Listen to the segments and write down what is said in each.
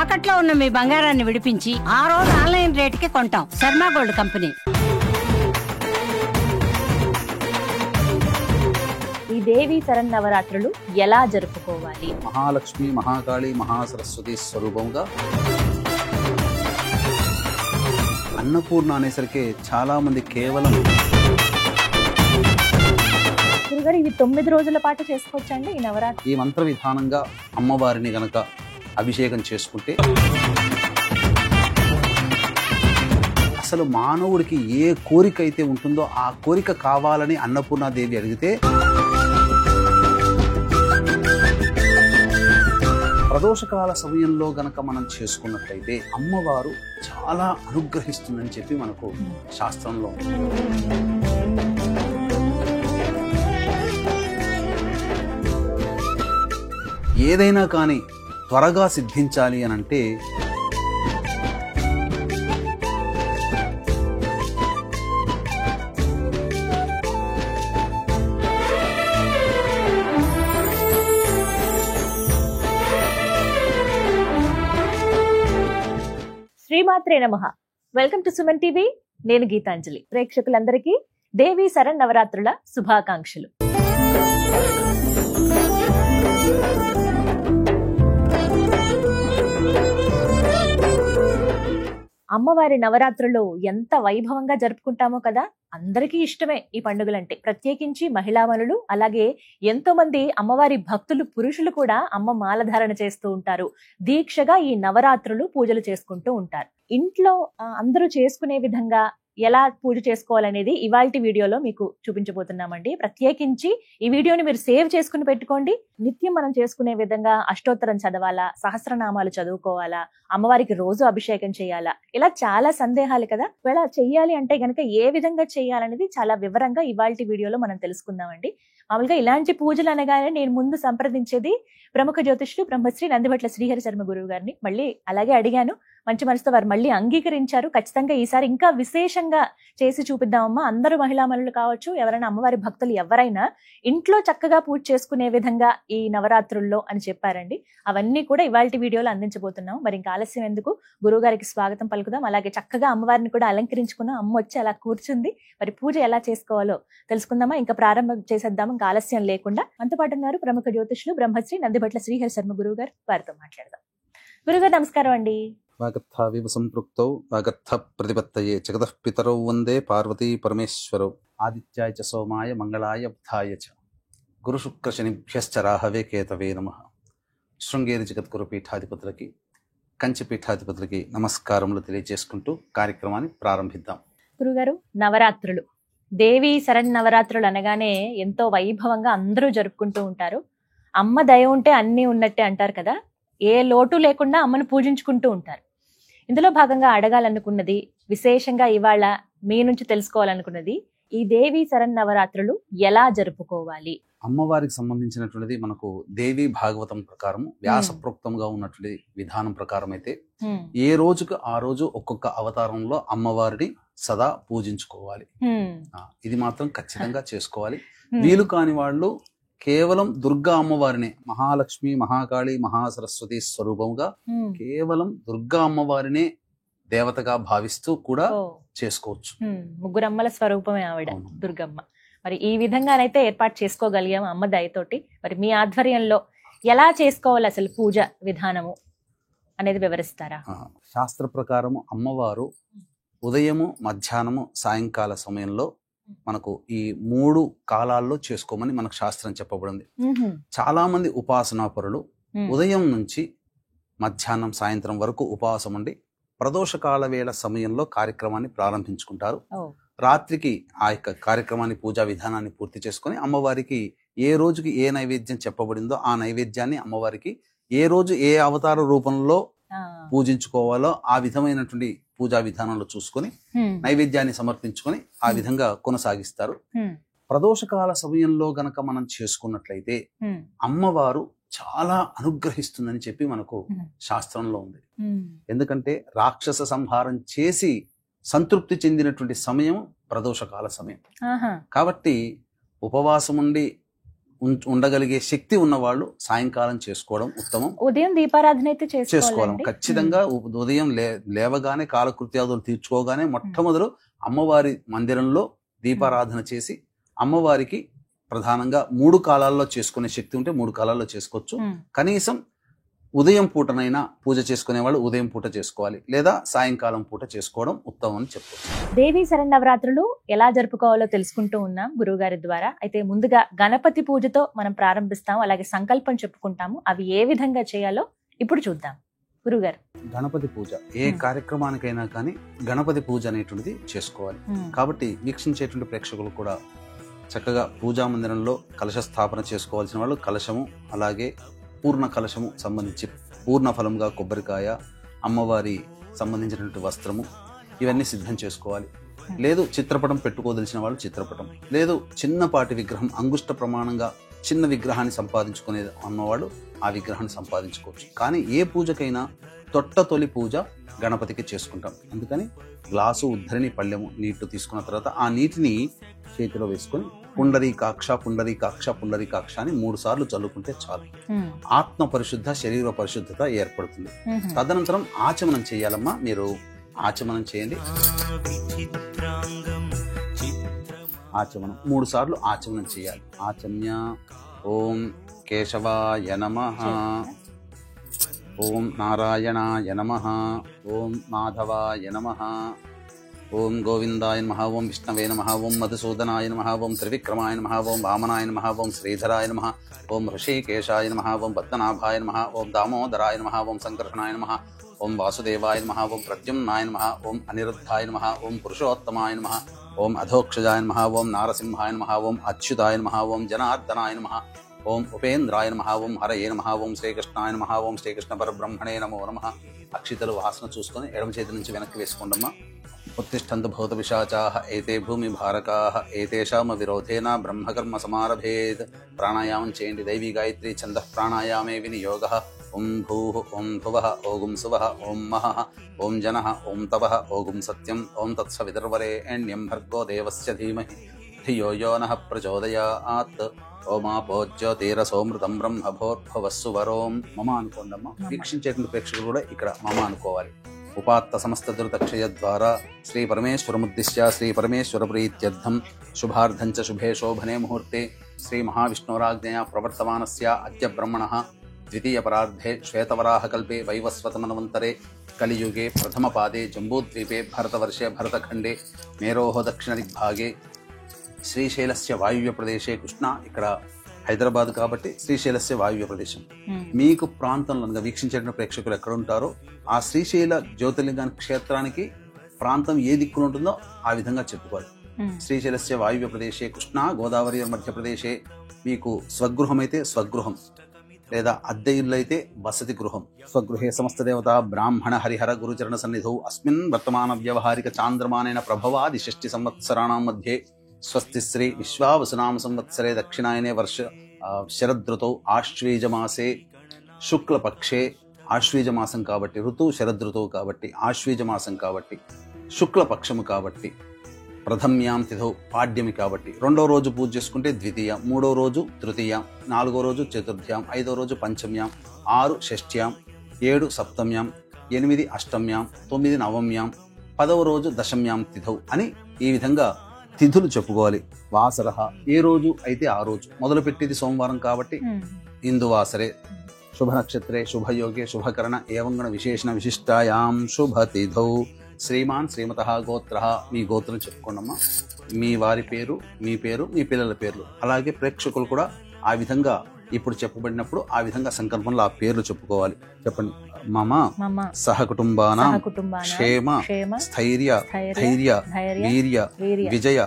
తాకట్లో ఉన్న మీ బంగారాన్ని విడిపించి ఆ రోజు ఆన్లైన్ రేటుకి కొంటాం. Sharma gold company. ఈ దేవి శరన్నవరాత్రులు ఎలా జరుపుకోవాలి? మహాలక్ష్మి, మహాకాళి, మహాసరస్వతి స్వరూపంగా అన్నపూర్ణ అనేసరికి చాలా మంది కేవలం గురుగారు, ఇవి 9 రోజుల పాటు చేసుకోవచ్చండి ఈ నవరాత్రి? ఈ మంత్ర విధానంగా అమ్మవారిని గనక అభిషేకం చేసుకుంటే అసలు మానవుడికి ఏ కోరిక అయితే ఉంటుందో ఆ కోరిక కావాలని అన్నపూర్ణాదేవి అడిగితే ప్రదోషకాల సమయంలో గనక మనం చేసుకున్నట్లయితే అమ్మవారు చాలా అనుగ్రహిస్తుందని చెప్పి మనకు శాస్త్రంలో ఏదైనా కానీ త్వరగా సిద్ధించాలి అని అంటే శ్రీమాత్రే నమః. Welcome to Suman TV. నేను గీతాంజలి. ప్రేక్షకులందరికీ దేవి శరన్నవరాత్రుల శుభాకాంక్షలు. అమ్మవారి నవరాత్రులు ఎంత వైభవంగా జరుపుకుంటామో కదా. అందరికీ ఇష్టమే ఈ పండుగలంటే, ప్రత్యేకించి మహిళామణులు, అలాగే ఎంతో మంది అమ్మవారి భక్తులు, పురుషులు కూడా అమ్మ మాలధారణ చేస్తూ ఉంటారు. దీక్షగా ఈ నవరాత్రులు పూజలు చేసుకుంటూ ఉంటారు. ఇంట్లో అందరూ చేసుకునే విధంగా ఎలా పూజ చేసుకోవాలనేది ఇవాల్టి వీడియోలో మీకు చూపించబోతున్నామండి. ప్రత్యేకించి ఈ వీడియోని మీరు సేవ్ చేసుకుని పెట్టుకోండి. నిత్యం మనం చేసుకునే విధంగా అష్టోత్తరం చదవాలా, సహస్రనామాలు చదువుకోవాలా, అమ్మవారికి రోజు అభిషేకం చేయాలా, ఇలా చాలా సందేహాలు కదా. ఇలా చెయ్యాలి అంటే గనక ఏ విధంగా చేయాలనేది చాలా వివరంగా ఇవాల్టి వీడియోలో మనం తెలుసుకుందామండి. మామూలుగా ఇలాంటి పూజలు అనగానే నేను ముందు సంప్రదించేది ప్రముఖ జ్యోతిష్యులు బ్రహ్మశ్రీ నందిభట్ల శ్రీహరి శర్మ గురువు గారిని. మళ్ళీ అలాగే అడిగాను, మంచి మనసుతో వారు మళ్ళీ అంగీకరించారు. ఖచ్చితంగా ఈసారి ఇంకా విశేషంగా చేసి చూపిద్దామమ్మా, అందరూ మహిళామణులు కావచ్చు, ఎవరైనా అమ్మవారి భక్తులు ఎవరైనా ఇంట్లో చక్కగా పూజ చేసుకునే విధంగా ఈ నవరాత్రుల్లో అని చెప్పారండి. అవన్నీ కూడా ఇవాల్టి వీడియోలో అందించబోతున్నాం. మరి ఇంకా ఆలస్యం ఎందుకు, గురువు గారికి స్వాగతం పలుకుదాం. అలాగే చక్కగా అమ్మవారిని కూడా అలంకరించుకున్నాం. అమ్మ వచ్చి అలా కూర్చుంది. మరి పూజ ఎలా చేసుకోవాలో తెలుసుకుందామా? ఇంకా ప్రారంభం చేసేద్దాము, ఇంకా ఆలస్యం లేకుండా. మనతో పాటు ఉన్నారు ప్రముఖ జ్యోతిష్యులు బ్రహ్మశ్రీ నందిభట్ల శ్రీహరి శర్మ గురువు గారు. వారితో మాట్లాడదాం. గురుగారు నమస్కారం అండి. వాగర్థావివ సంపృక్తౌ వాగర్థ ప్రతిపత్తయే జగతః పితరౌ వందే పార్వతీ పరమేశ్వరౌ ఆదిత్యాయ చ సోమాయ మంగళాయ బుధాయ చ గురు శుక్ర శనిభ్యశ్చ రాహవే కేతవే నమః. శృంగేరి జగద్గురు పీఠాధిపతులకి, కంచి పీఠాధిపతులకి నమస్కారములు తెలియజేసుకుంటూ కార్యక్రమాన్ని ప్రారంభిద్దాం. గురుగారు, నవరాత్రులు, దేవి శరన్నవరాత్రులు అనగానే ఎంతో వైభవంగా అందరూ జరుపుకుంటూ ఉంటారు. అమ్మ దయ ఉంటే అన్నీ ఉన్నట్టే అంటారు కదా. ఏ లోటు లేకుండా అమ్మను పూజించుకుంటూ ఉంటారు. ఇందులో భాగంగా అడగాలనుకున్నది, విశేషంగా ఇవాళ మీ నుంచి తెలుసుకోవాలనుకున్నది, ఈ దేవి శరన్నవరాత్రులు ఎలా జరుపుకోవాలి? అమ్మవారికి సంబంధించినటువంటిది మనకు దేవి భాగవతం ప్రకారం వ్యాసప్రోక్తంగా ఉన్నటువంటి విధానం ప్రకారం అయితే ఏ రోజుకు ఆ రోజు ఒక్కొక్క అవతారంలో అమ్మవారిని సదా పూజించుకోవాలి. ఇది మాత్రం ఖచ్చితంగా చేసుకోవాలి. వీలు కాని వాళ్ళు కేవలం దుర్గా అమ్మవారిని, మహాలక్ష్మి, మహాకాళి, మహాసరస్వతి స్వరూపంగా కేవలం దుర్గా అమ్మవారినే దేవతగా భావిస్తూ కూడా చేసుకోవచ్చు. ముగ్గురమ్మల స్వరూపమే ఆవిడ దుర్గమ్మ. మరి ఈ విధంగానైతే ఏర్పాటు చేసుకోగలిగాము అమ్మ దయతోటి. మరి మీ ఆధ్వర్యంలో ఎలా చేసుకోవాలి అసలు పూజ విధానము అనేది వివరిస్తారా? శాస్త్ర ప్రకారము అమ్మవారు ఉదయము, మధ్యాహ్నము, సాయంకాల సమయంలో మనకు ఈ 3 కాలాల్లో చేసుకోమని మనకు శాస్త్రం చెప్పబడింది. చాలా మంది ఉపాసనా పరులు ఉదయం నుంచి మధ్యాహ్నం, సాయంత్రం వరకు ఉపవాసం ఉండి ప్రదోషకాల వేళ సమయంలో కార్యక్రమాన్ని ప్రారంభించుకుంటారు. రాత్రికి ఆ యొక్క కార్యక్రమాన్ని, పూజా విధానాన్ని పూర్తి చేసుకొని అమ్మవారికి ఏ రోజుకి ఏ నైవేద్యం చెప్పబడిందో ఆ నైవేద్యాన్ని అమ్మవారికి ఏ రోజు ఏ అవతార రూపంలో పూజించుకోవాలో ఆ విధమైనటువంటి పూజా విధానంలో చూసుకొని నైవేద్యాన్ని సమర్పించుకొని ఆ విధంగా కొనసాగిస్తారు. ప్రదోషకాల సమయంలో గనక మనం చేసుకున్నట్లయితే అమ్మవారు చాలా అనుగ్రహిస్తుందని చెప్పి మనకు శాస్త్రంలో ఉంది. ఎందుకంటే రాక్షస సంహారం చేసి సంతృప్తి చెందినటువంటి సమయం ప్రదోషకాల సమయం. కాబట్టి ఉపవాసం ఉండి ఉండగలిగే శక్తి ఉన్న వాళ్ళు సాయంకాలం చేసుకోవడం ఉత్తమం. ఉదయం దీపారాధన అయితే చేసుకోవాలి చేసుకోవాలండి. ఖచ్చితంగా. ఉదయం లేవగానే కాలకృత్యాదులు తీర్చుకోగానే మొట్టమొదలు అమ్మవారి మందిరంలో దీపారాధన చేసి అమ్మవారికి ప్రధానంగా 3 కాలాల్లో చేసుకునే శక్తి ఉంటే 3 కాలాల్లో చేసుకోవచ్చు. కనీసం ఉదయం పూటనైనా పూజ చేసుకునే వాళ్ళు ఉదయం పూట చేసుకోవాలి, లేదా సాయంకాలం పూట చేసుకోవడం ఉత్తమం అని చెప్పవచ్చు. దేవీ శరన్నవరాత్రులు ఎలా జరుపుకోవాలో తెలుసుకుంటూ ఉన్నాం గురువు గారి ద్వారా. అయితే ముందుగా గణపతి పూజతో మనం ప్రారంభిస్తాం, అలాగే సంకల్పం చెప్పుకుంటాము. అవి ఏ విధంగా చేయాలో ఇప్పుడు చూద్దాం. గురుగారు, గణపతి పూజ ఏ కార్యక్రమానికైనా కానీ గణపతి పూజ అనేటువంటిది చేసుకోవాలి. కాబట్టి వీక్షించేటువంటి ప్రేక్షకులు కూడా చక్కగా పూజా మందిరంలో కలశ స్థాపన చేసుకోవాల్సిన వాళ్ళు కలశము, అలాగే పూర్ణ కలశము సంబంధించి పూర్ణ ఫలంగా కొబ్బరికాయ, అమ్మవారి సంబంధించినటువంటి వస్త్రము, ఇవన్నీ సిద్ధం చేసుకోవాలి. లేదు చిత్రపటం పెట్టుకోదలిచిన వాళ్ళు చిత్రపటం, లేదు చిన్నపాటి విగ్రహం అంగుష్ట ప్రమాణంగా చిన్న విగ్రహాన్ని సంపాదించుకునేది అన్నవాళ్ళు ఆ విగ్రహాన్ని సంపాదించుకోవచ్చు. కానీ ఏ పూజకైనా తొలి పూజ గణపతికి చేసుకుంటాం. అందుకని గ్లాసు, ఉద్ధరిణి, పళ్ళెము నీళ్లు తీసుకున్న తర్వాత ఆ నీటిని చేతిలో వేసుకొని పుండరీకాక్ష పుండరీకాక్ష పుండరీకాక్ష అని 3 సార్లు చల్లుకుంటే చాలు. ఆత్మ పరిశుద్ధ, శరీర పరిశుద్ధత ఏర్పడుతుంది. తదనంతరం ఆచమనం చేయాలమ్మా. మీరు ఆచమనం చేయండి. ఆచమనం 3 సార్లు ఆచమనం చేయాలి. ఆచమ్య ఓం కేశవాయ నమః, ఓం నారాయణాయ నమః, ఓం మాధవాయ నమః, ఓం గోవిందాయ నమః, ఓం విష్ణవే నమః, ఓం మధుసూదనాయ నమః, ఓం త్రివిక్రమాయ నమః, ఓం వామనాయ నమః, ఓం శ్రీధరాయ నమః, ఓం ఋషికేశాయ నమః, ఓం పద్మనాభాయ నమః, ఓం దామోదరాయ నమః, ఓం సంకర్షణాయ నమః, ఓం వాసుదేవాయ నమః, ఓం ప్రద్యుమ్నాయ నమః, ఓం అనిరుద్ధాయ నమః, ఓం పురుషోత్తమాయ నమః, ఓం అధోక్షజాయ నమః, ఓం నారసింహాయ నమః, ఓం అచ్యుతాయ నమః, ఓం జనార్దనాయ నమః, ఓం ఉపేంద్రాయ నమః, ఓం హరయే నమః, ఓం శ్రీకృష్ణాయ నమః, ఓం శ్రీకృష్ణ పరబ్రహ్మణే నమో నమః. అక్షితలు వాసన చూసుకొని ఎడమ చేతి నుంచి వెనక్కి వేసుకోండమ్మా. ఉత్తిష్టంతు భూత పిశాచాః ఏతే భూమి భారకాః ఏతేషామ విరోధేన బ్రహ్మకర్మ సమారభేత్. ప్రాణాయామం చేయండి. దైవీ గాయత్రి ఛందః ప్రాణాయామే వినియోగః. ఓం భూః, ఓం భువః, ఓం సువః, ఓం మహః, ఓం జనః, ఓం తపః, ఓం సత్యం, ఓం తత్సవితుర్వరేణ్యం భర్గో దేవస్య ధీమహి ధియో యో నః ప్రచోదయాత్. ఓమాపో జ్యోతిరసోమృతం బ్రహ్మభోర్భవస్సు వరోం. మమ అనుకోండమ్మా. వీక్షించేటువంటి ప్రేక్షకులు కూడా ఇక్కడ మమ అనుకోవాలి. ఉపాత్త సమస్త దురితక్షయ ద్వారా శ్రీ పరమేశ్వరముద్దిశ్య శ్రీ పరమేశ్వర ప్రీత్యర్థం శుభార్థం చ శుభే శోభనే ముహూర్తే శ్రీ మహావిష్ణోరాజ్ఞయా ప్రవర్తమానస్య అద్య బ్రహ్మణః ద్వితీయ పరార్ధే శ్వేతవరాహకల్పే వైవస్వతమన్వంతరే కలియుగే ప్రథమ పాదే జంబూద్వీపే భరతవర్షే భరతఖండే మేరోహ దక్షిణ దిగ్భాగే శ్రీశైలస్య వాయువ్య ప్రదేశే కృష్ణ. ఇక్కడ హైదరాబాద్ కాబట్టి శ్రీశైలస్య వాయువ్య ప్రదేశం. మీకు ప్రాంతంలో వీక్షించేటువంటి ప్రేక్షకులు ఎక్కడ ఉంటారో ఆ శ్రీశైల జ్యోతిర్లింగ క్షేత్రానికి ప్రాంతం ఏ దిక్కున ఉంటుందో ఆ విధంగా చెప్పుకోవాలి. శ్రీశైలస్య వాయువ్య ప్రదేశే కృష్ణ గోదావరి మధ్యప్రదేశే. మీకు స్వగృహం అయితే స్వగృహం, లేదా అద్దె ఇల్లు అయితే వసతి గృహం. స్వగృహే సమస్త దేవత బ్రాహ్మణ హరిహర గురుచరణ సన్నిధౌ అస్మిన్ వర్తమాన వ్యవహారిక చాంద్రమానేన ప్రభవాది 6 సంవత్సరాణం మధ్యే స్వస్తి శ్రీ విశ్వావసునామ సంవత్సరే దక్షిణాయనే వర్ష శరదృతౌ ఆశ్వీజమాసే శుక్లపక్షే. ఆశ్వీజమాసం కాబట్టి ఋతువు శరదృతువు కాబట్టి ఆశ్వీజమాసం కాబట్టి శుక్లపక్షము కాబట్టి ప్రథమ్యాం తిథౌ పాడ్యమి కాబట్టి 2వ రోజు పూజ చేసుకుంటే ద్వితీయ, 3వ రోజు తృతీయ, 4వ రోజు చతుర్థ్యాం, 5వ రోజు పంచమ్యాం, 6 షష్ఠ్యాం, 7 సప్తమ్యాం, 8 అష్టమ్యాం, 9 నవమ్యాం, 10వ రోజు దశమ్యాం తిథౌ అని ఈ విధంగా తిథులు చెప్పుకోవాలి. వాసరః ఏ రోజు అయితే ఆ రోజు. మొదలు పెట్టేది సోమవారం కాబట్టి ఇందువాసరే శుభ నక్షత్రే శుభయోగే శుభకరణ ఏవంగణ విశేషణ విశిష్టాయాం శుభ తిథౌ. శ్రీమాన్ శ్రీమతః గోత్రః. మీ గోత్రం చెప్పుకోండమ్మా. మీ వారి పేరు, మీ పేరు, మీ పిల్లల పేర్లు. అలాగే ప్రేక్షకులు కూడా ఆ విధంగా ఇప్పుడు చెప్పబడినప్పుడు ఆ విధంగా సంకల్పంలో ఆ పేర్లు చెప్పుకోవాలి. చెప్పండి. మమ సహకుటుంబానాం క్షేమ స్థైర్య ధైర్య వీర్య విజయ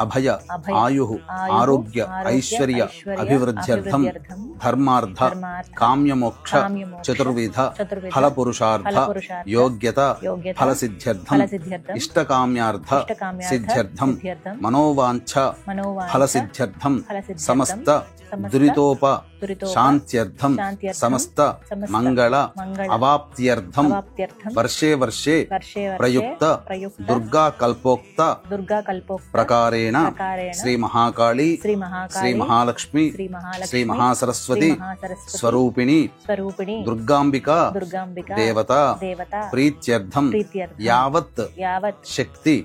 అభయ ఆయుః ఆరోగ్య ఐశ్వర్య అభివృద్ధ్యర్థం ధర్మార్థ కామ్యమోక్ష చతుర్విధ ఫలపురుషార్థ యోగ్యత ఫలసిద్ధ్యర్థం ఇష్టకామ్యార్థ సిద్ధ్యర్థం మనోవాంఛ ఫలసిద్ధ్యర్థం సమస్త కస్తూరితో శాంత్యర్థం సమస్త మంగళ అవాప్త్యర్థం వర్షే వర్షే ప్రయుక్త దుర్గా కల్పోక్త ప్రకారేణ శ్రీ మహాకాళి శ్రీ మహాలక్ష్మి శ్రీ మహాసరస్వతి స్వరూపిణి దుర్గాంబిక దేవత ప్రీత్యర్థం యావత్ శక్తి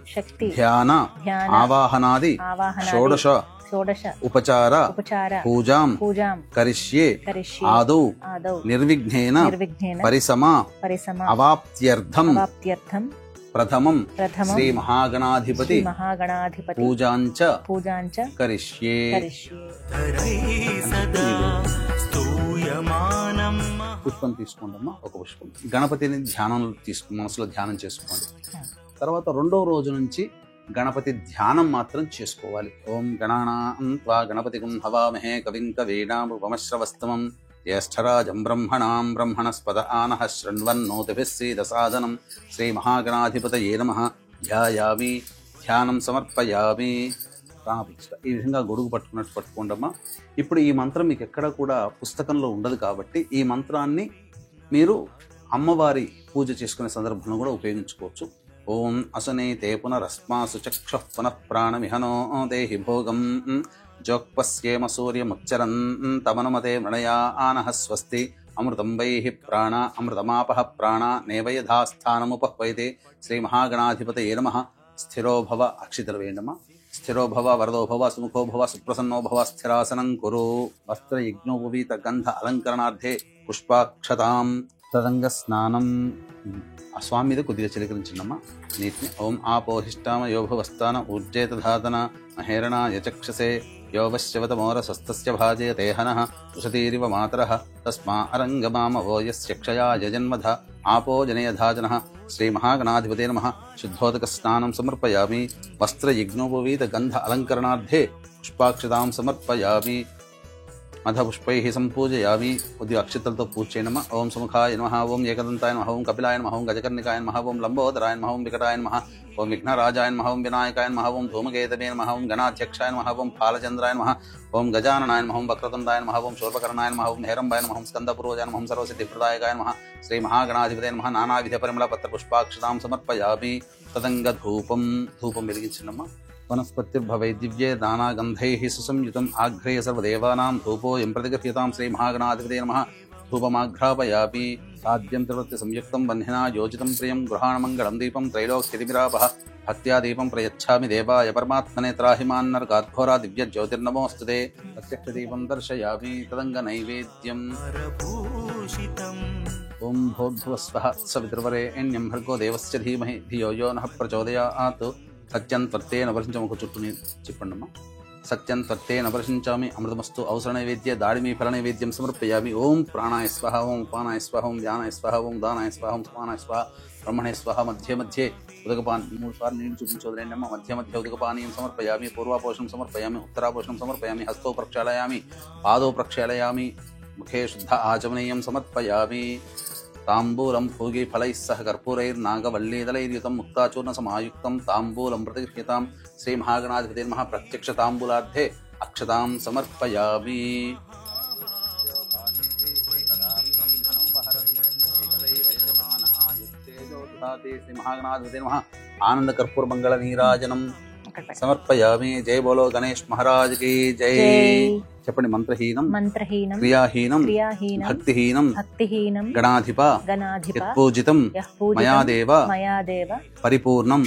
ధ్యాన ఆవాహనాది షోడశ ఉపచార పూజాం కరిష్యే ఆదౌ నిర్విఘ్నేన పరిసమ అవాప్త్యర్థం ప్రథమం శ్రీ మహాగణాధిపతి పూజాంచ కరిష్యే. పుష్పం తీసుకోండమ్మా, ఒక పుష్పం. గణపతిని మనసులో ధ్యానం చేసుకోండి. తర్వాత రెండవ రోజు నుంచి గణపతి ధ్యానం మాత్రం చేసుకోవాలి. ఓం గణానాం త్వా గణపతిగం హవామహే కవిం కవీనాముపమశ్రవస్తమం జ్యేష్ఠరాజం బ్రహ్మణాం బ్రహ్మణస్పద ఆనః శృణ్వన్నోతిభిः సీదసాదనం శ్రీ మహాగణాధిపతయే నమః ధ్యాయామి ధ్యానం సమర్పయామి. ప్రాణప్రతిష్ఠ ఈ విధంగా గొడుగు పట్టుకున్నట్టు పట్టుకోండమ్మా. ఇప్పుడు ఈ మంత్రం మీకు ఎక్కడ కూడా పుస్తకంలో ఉండదు కాబట్టి ఈ మంత్రాన్ని మీరు అమ్మవారి పూజ చేసుకునే సందర్భంలో కూడా ఉపయోగించుకోవచ్చు. ఓం అసనేతే పునరస్మాసు చక్షుః పునః ప్రాణమిహనో దేహి భోగం జోక్పస్యేమ సూర్యముచ్చరన్ తమనుమతే మృణయా ఆనః స్వస్తి అమృతం వైః ప్రాణ అమృతమాపః ప్రాణ నేవయథాస్థానముపహ్వైతే శ్రీ మహాగణాధిపతయే నమః. స్థిరో భవ, అక్షితలు వేయండమ్మా. స్థిరో భవ, వరదో భవ, సుముఖో భవ, సుప్రసన్నో భవ, స్థిరాసనం కురు. వస్త్రయజ్ఞోపవీత గంధ అలంకరణార్థే పుష్పాక్షతాం తదంగ స్నానం. ఆ స్వామి మీద కొద్దిగా చిలకరించిందమ్మా నీటిని. ఓం ఆపోహిష్టామ యోభవస్థాన ఊర్జేతధాతన మహేరణ యచక్షసే యోవశ్యవతమోరసస్తస్య భాజే తేహనః ఉషతీరివ మాతరః తస్మా అరంగమామ ఓయస్య క్షయాయ జన్మధ ఆపో జనయధాజనః శ్రీ మహాగణాధిపతే నమః. శుద్ధోదక స్నానం సమర్పయామి. వస్త్రయజ్ఞోపవీత గంధ అలంకరణార్థే పుష్పాక్షతాం సమర్పయామి. మధపుష్పైః సంపూజయామి. కొద్దిగా అక్షతలతో పూజ చేయనమా. ఓం సుముఖాయ నమః, ఓం ఏకదంతాయ నమః, ఓం కపిలాయ నమః, ఓం గజకర్ణికాయ నమః, ఓం లంబోదరాయ నమః, ఓం వికటాయ నమః, ఓం విఘ్నరాజాయ నమః, ఓం వినాయకాయ నమః, ఓం ధూమకేతవే నమః, ఓం గణాధ్యక్షాయ నమః, ఓం ఫాలచంద్రాయ నమః, ఓం గజాననాయ నమః, ఓం వక్రతుండాయ నమః, ఓం శూర్పకర్ణాయ నమః, ఓం హేరంబాయ నమః, ఓం స్కందపూర్వజాయ నమః, ఓం సర్వసిద్ధిప్రదాయకాయ నమః. శ్రీ మహాగణాధిపతే నమః. నానావిధ పరిమళ పత్ర పుష్పాక్షతాం సమర్పయామి. తదంగ ధూపం వెలిగించినమ్మా. వనస్పతిర్భవై దివ్యే నానాగంధైః సుసంయుతం ఆఘ్రే సర్వదేవానాం ధూపోయం ప్రతిగృహ్యతాం శ్రీ మహాగణాధిపతే నమః. ధూపమాఘ్రాపయామి. సాధ్యం త్రివృత్తి సంయుక్తం వహ్నినా యోజితం ప్రియం గృహాణమంగళం దీపం త్రైలోక్యతిమిరాపః భక్త్యా దీపం ప్రయచ్ఛామి దేవాయ పరమాత్మనే త్రాహిమాన్నర్గాద్ఘోరా దివ్య జ్యోతిర్నమోస్తుతే. ప్రత్యక్ష దీపం దర్శయామి. తదంగ నైవేద్యం. ఓం భోర్భువస్వః సవితృవరేణ్యం భర్గో దేవస్య ధీమహి ధియో యో నః ప్రచోదయాత్. సత్యం త్వత్తేన వర్షించము. ఒక చుట్టూ చెప్పండమ్మా. సత్యం త్వత్తేన వర్షించామి. అమృతమస్తు. అవసర నైవేద్య దాడిమీ ఫల నైవేద్యం సమర్పయామి. ఓం ప్రాణాయ స్వహ, ఓం ఉపానాయ స్వహ, ఓం ధ్యానాయ స్వహ, ఓం దానాయ స్వహ, ఓం సమానాయ స్వహ, బ్రహ్మణే స్వహ. మధ్య మధ్య ఉదకపాన్ 3 సార్లు నీళ్లు చూపించోదరేండమ్మ. మధ్య మధ్య ఉదకపానీయం సమర్పయామి. పూర్వాపోషణం సమర్పయామి. ఉత్తరాపోషణం సమర్పయామి. హస్తో ప్రక్షాళయామి. పాదో ప్రక్షాళయామి. ముఖే శుద్ధ ఆచమనీయం సమర్పయామి. తాంబూలం భోగి ఫలైః సహ కర్పూరైర్నాగవల్లీదలైర్యుతం ముక్తాచూర్ణ సమాయుక్తం తాంబూలం ప్రతిగృహ్యతాం శ్రీ మహాగణాధిపతే నమః. ప్రత్యక్ష తాంబూలార్థే అక్షతాం సమర్పయామి. శ్రీ మహాగణాధిపతే నమః. ఆనంద కర్పూర మంగళ నీరాజనం సమర్పయామి. జై బోలో గణేష్ మహారాజ్ కి జై. చెప్పండి. మంత్రహీనం క్రియాహీనం భక్తిహీనం గణాధిప యత్పూజితం మయాదేవ పరిపూర్ణం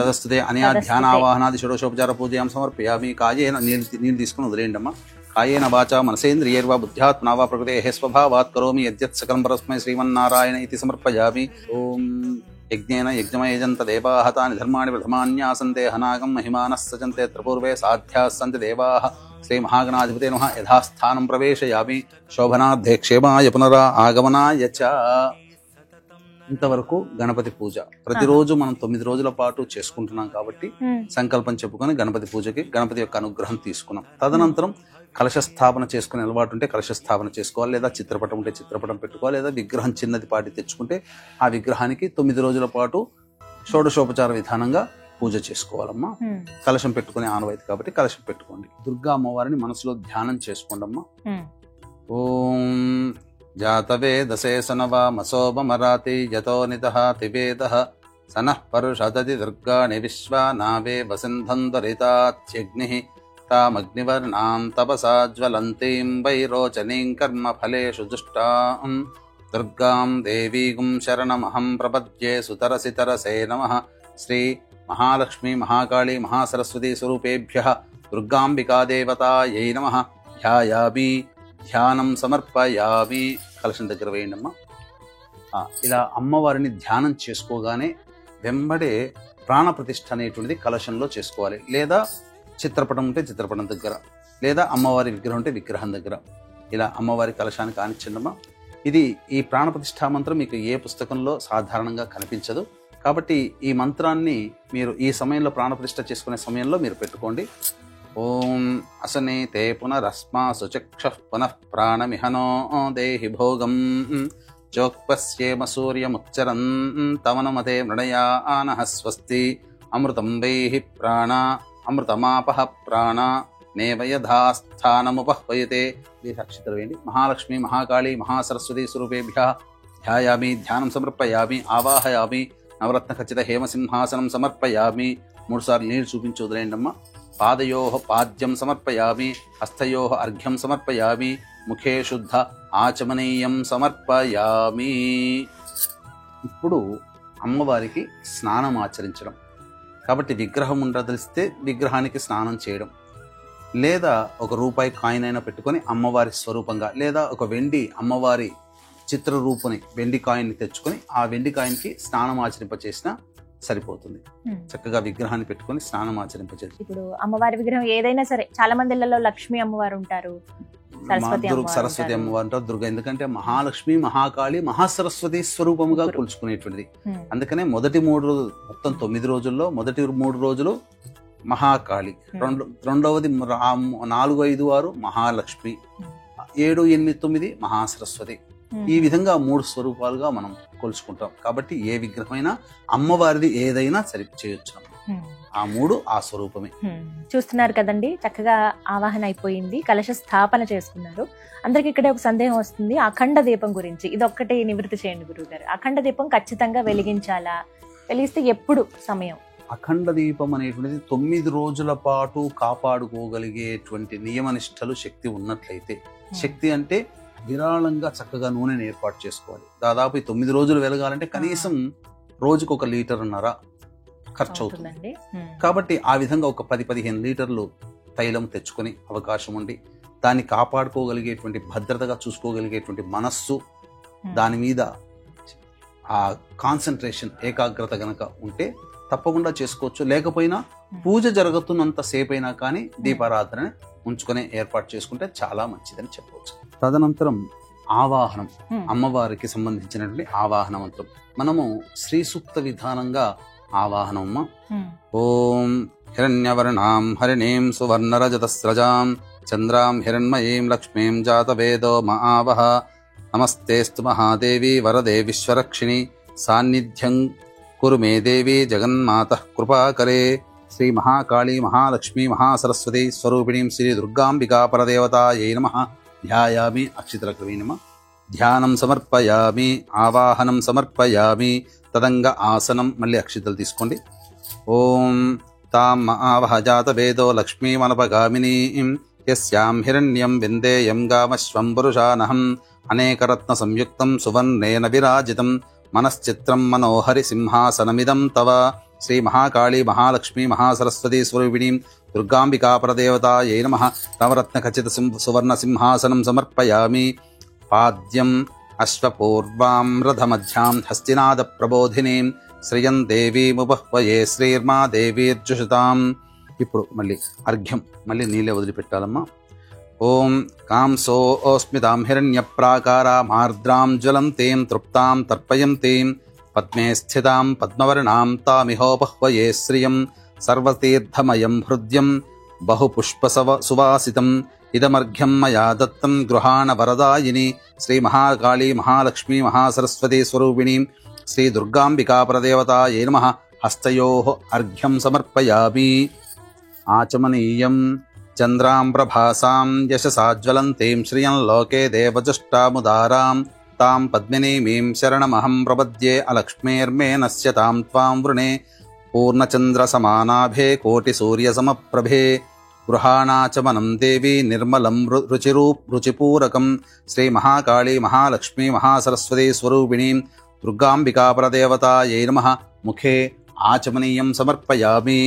తదస్తుతే. అనయా ధ్యానావాహనాది షోడశోపచార పూజయాం సమర్పయామి. కాయేన నీళ్ళు తీసుకుని వదిలేయండమ్మా. కాయేన వాచా మనసేంద్రియైర్వా బుద్ధ్యాత్మనా వా ప్రకృతేః స్వభావాత్ కరోమి యద్యత్ సకలం పరస్మై శ్రీమన్నారాయణ ఇతి సమర్పయామి. ఓం యజ్ఞేన యజ్ఞమయజంత దేవాః తాని ధర్మాణి ప్రథమాన్యాసంతే హనాగం మహిమానః సజంతే త్రిపూర్వే సాధ్యాః సంతి దేవాః. శ్రీ మహాగణాధిపతే నమః. యథాస్థానం ప్రవేశయామి. శోభనార్థే క్షేమాయ పునరా ఆగమనాయ చ. ఇంతవరకు గణపతి పూజ ప్రతిరోజు మనం 9 రోజుల పాటు చేసుకుంటున్నాం కాబట్టి సంకల్పం చెప్పుకొని గణపతి పూజకి గణపతి యొక్క అనుగ్రహం తీసుకున్నాం. తదనంతరం కలశ స్థాపన చేసుకునే అలవాటు ఉంటే కలశ స్థాపన చేసుకోవాలి, లేదా చిత్రపటం ఉంటే చిత్రపటం పెట్టుకోవాలి, లేదా విగ్రహం చిన్నది పాటి తెచ్చుకుంటే ఆ విగ్రహానికి 9 రోజుల పాటు షోడశోపచార విధానంగా పూజ చేసుకోవాలమ్మా. కలశం పెట్టుకునే ఆనవాయితీ కాబట్టి కలశం పెట్టుకోండి. దుర్గా అమ్మవారిని మనసులో ధ్యానం చేసుకోండి అమ్మా. ఓం జాతవేదసే సనవామసోమరాతి యతో నిదహాతి వేదః సనః పరుషదతి దుర్గాణి విశ్వానావే వసింధం దరితాత్యగ్నిః తామగ్నివర్ణాం తపసా జ్వలంతీం వైరోచనీం కర్మఫలేషు దుష్టాం దుర్గాం దేవీగుం శరణమహం ప్రపద్యే సుతరసి తరసే నమః. శ్రీ మహాలక్ష్మీ మహాకాళీ మహాసరస్వతీ స్వరూపేభ్యః దుర్గాంబికాదేవతాయై నమః. ధ్యాయామి, ధ్యానం సమర్పయామి. కలశం దగ్గర వేయండమ్మా. ఇలా అమ్మవారిని ధ్యానం చేసుకోగానే వెంబడే ప్రాణప్రతిష్ఠ అనేటువంటిది కలశంలో చేసుకోవాలి. లేదా చిత్రపటం ఉంటే చిత్రపటం దగ్గర, లేదా అమ్మవారి విగ్రహం ఉంటే విగ్రహం దగ్గర ఇలా అమ్మవారి కలశానికి ఆనిచ్చండమ్మా. ఇది ఈ ప్రాణప్రతిష్ఠా మంత్రం మీకు ఏ పుస్తకంలో సాధారణంగా కనిపించదు. కాబట్టి ఈ మంత్రాన్ని మీరు ఈ సమయంలో ప్రాణప్రతిష్ఠ చేసుకునే సమయంలో మీరు పెట్టుకోండి. ఓం అసనే తే పునరస్మా సుచక్ష పునః ప్రాణమిహనో దేహి భోగం చోక్పశ్యేమ సూర్యముచ్చరన్ తమనుమతే మృణయానః స్వస్తి అమృతం వైహి ప్రాణ అమృతమాపః ప్రాణ నేవయధాస్థానముపహ్వయతే. అక్షతలు వేయండి. మహాలక్ష్మి మహాకాళీ మహాసరస్వతీ స్వరూపేభ్యః ధ్యాయామి, ధ్యానం సమర్పయామి, ఆవాహయామి. నవరత్న ఖచ్చిత హేమసింహాసనం సమర్పయామి. 3 సార్లు నీరు చూపించి వదిలేయండమ్మా. పాదయోః పాద్యం సమర్పయామి, హస్తయోః అర్ఘ్యం సమర్పయామి, ముఖే శుద్ధ ఆచమనీయం సమర్పయామి. ఇప్పుడు అమ్మవారికి స్నానం ఆచరించడం. కాబట్టి విగ్రహం ఉండదలిస్తే విగ్రహానికి స్నానం చేయడం, లేదా ఒక రూపాయి కాయిన్ అయినా పెట్టుకొని అమ్మవారి స్వరూపంగా, లేదా ఒక వెండి అమ్మవారి చిత్రరూపుని వెండి కాయిన్ని తెచ్చుకొని ఆ వెండి కాయిన్కి స్నానం ఆచరింపచేసినా సరిపోతుంది. చక్కగా విగ్రహాన్ని పెట్టుకొని స్నానం ఆచరింపచేసి. ఇప్పుడు అమ్మవారి విగ్రహం ఏదైనా సరే, చాలా మంది ఇళ్లలో లక్ష్మీ అమ్మవారు ఉంటారు, సరస్వతి అమ్మవారు ఉంటారు, దుర్గ. ఎందుకంటే మహాలక్ష్మి మహాకాళి మహాసరస్వతి స్వరూపముగా కొలుచుకునేటువంటిది. అందుకనే మొదటి 3 రోజులు, మొత్తం 9 రోజుల్లో మొదటి 3 రోజులు మహాకాళి, రెండవది 4, 5, 6 మహాలక్ష్మి, 7, 8, 9 మహాసరస్వతి. ఈ విధంగా 3 స్వరూపాలుగా మనం కొలుచుకుంటాం. కాబట్టి ఏ విగ్రహమైనా అమ్మవారిది ఏదైనా సరి చేయొచ్చు. ఆ 3 ఆ స్వరూపమే. చూస్తున్నారు కదండి, చక్కగా ఆవాహన అయిపోయింది, కలశ స్థాపన చేసుకున్నారు. అందరికి ఇక్కడే ఒక సందేహం వస్తుంది, అఖండ దీపం గురించి. ఇది ఒక్కటి నివృత్తి చేయండి గురువుగారు. అఖండ దీపం ఖచ్చితంగా వెలిగించాలా? వెలిగిస్తే ఎప్పుడు సమయం? అఖండ దీపం అనేటువంటిది 9 రోజుల పాటు కాపాడుకోగలిగేటువంటి నియమనిష్టలు శక్తి ఉన్నట్లయితే, శక్తి అంటే విరాళంగా చక్కగా నూనెని ఏర్పాటు చేసుకోవాలి. దాదాపు 9 రోజులు వెలగాలంటే కనీసం రోజుకు 1.5 లీటర్ ఖర్చు అవుతుంది. కాబట్టి ఆ విధంగా ఒక 10-15 లీటర్లు తైలం తెచ్చుకొని అవకాశం ఉండి, దాన్ని కాపాడుకోగలిగేటువంటి, భద్రతగా చూసుకోగలిగేటువంటి మనస్సు, దాని మీద ఆ కాన్సన్ట్రేషన్, ఏకాగ్రత గనక ఉంటే తప్పకుండా చేసుకోవచ్చు. లేకపోయినా పూజ జరుగుతున్నంత సేపైనా కానీ దీపారాధన ఉంచుకునే ఏర్పాటు చేసుకుంటే చాలా మంచిదని చెప్పవచ్చు. తదనంతరం ఆవాహనం, అమ్మవారికి సంబంధించినటువంటి ఆవాహన మంత్రం. మనము శ్రీ సూక్త విధానంగా ఆవాహనమ్మ. ఓం హిరణ్యవర్ణాం హరిణీం సువర్ణరజతస్రజాం చంద్రాం హిరణ్మయీం లక్ష్మీం జాతవేదో మహావహ. నమస్తేస్తు మహాదేవి వరదే విశ్వరక్షిణి సాన్నిధ్యం కురు మే దేవి జగన్మాతః కృపాకరే. శ్రీ మహాకాళీ మహాలక్ష్మీ మహాసరస్వతి స్వరూపిణీం శ్రీ దుర్గాంబికా పరదేవతాయై నమః. ధ్యాయామి, అక్షితలకు వేయనమా. ధ్యానం సమర్పయామి, ఆవాహనం సమర్పయామి. తదంగ ఆసనం, మళ్ళీ అక్షితలు తీసుకోండి. ఓం తాం ఆవహ జాతవేదో లక్ష్మీమనపగామినీం యస్యాం హిరణ్యం విందేయం గామశ్వం పురుషానహం అనేకరత్న సంయుక్తం సువర్ణేన విరాజితం మనశ్చిత్రం మనోహరి సింహాసనమిదం తవ. శ్రీ మహాకాళీ మహాలక్ష్మీ మహాసరస్వతి స్వరూపిణీం దుర్గాంబికా పరదేవతాయై నమః. నవరత్న ఖచ్చిత సువర్ణ సింహాసనం సమర్పయామి. పాద్యం అశ్వపూర్వాం రథమధ్యాం హస్తినాద ప్రబోధినీం శ్రియం దేవీముపహ్వయే శ్రీర్మా దేవీర్జుషతాం. ఇప్పుడు మళ్ళీ అర్ఘ్యం, మళ్ళీ నీళ్ళే వదిలిపెట్టాలమ్మా. ఓం కాంసోస్మితాం హిరణ్యప్రాకారామార్ద్రాం జ్వలంతీం తృప్తాం తర్పయంతీం పద్మే స్థితాం పద్మవర్ణాం తామిహోపహ్వయే శ్రియం సర్వతీర్థమయం హృద్యం బహుపుష్ప సువాసితం ఇదమర్ఘ్యం మయా దత్తం గృహాణ వరదాయిని. శ్రీ మహాకాళీ మహాలక్ష్మీ మహాసరస్వతి స్వరూపిణీం శ్రీ దుర్గాంబికా పరదేవతాయై నమః. హస్తయోః అర్ఘ్యం సమర్పయామి. ఆచమనీయం చంద్రాం ప్రభాసాం యశసాజ్వలంతీం శ్రియం లోకే దేవజుష్టాముదారాం తాం పద్మినీమీం శరణమహం ప్రపద్యే అలక్ష్మీర్మే నశ్యతాం త్వాం వృణే పూర్ణచంద్రసమానాభే కోటిసూర్యసమప్రభే గృహాణాచమనం దేవీ నిర్మలం రుచిపూరకం శ్రీ మహాకాళీ మహాలక్ష్మీ మహాసరస్వతీ స్వరూపిణీం దుర్గాంబికాపరదేవతాయై నమః ముఖే ఆచమనీయం సమర్పయామి.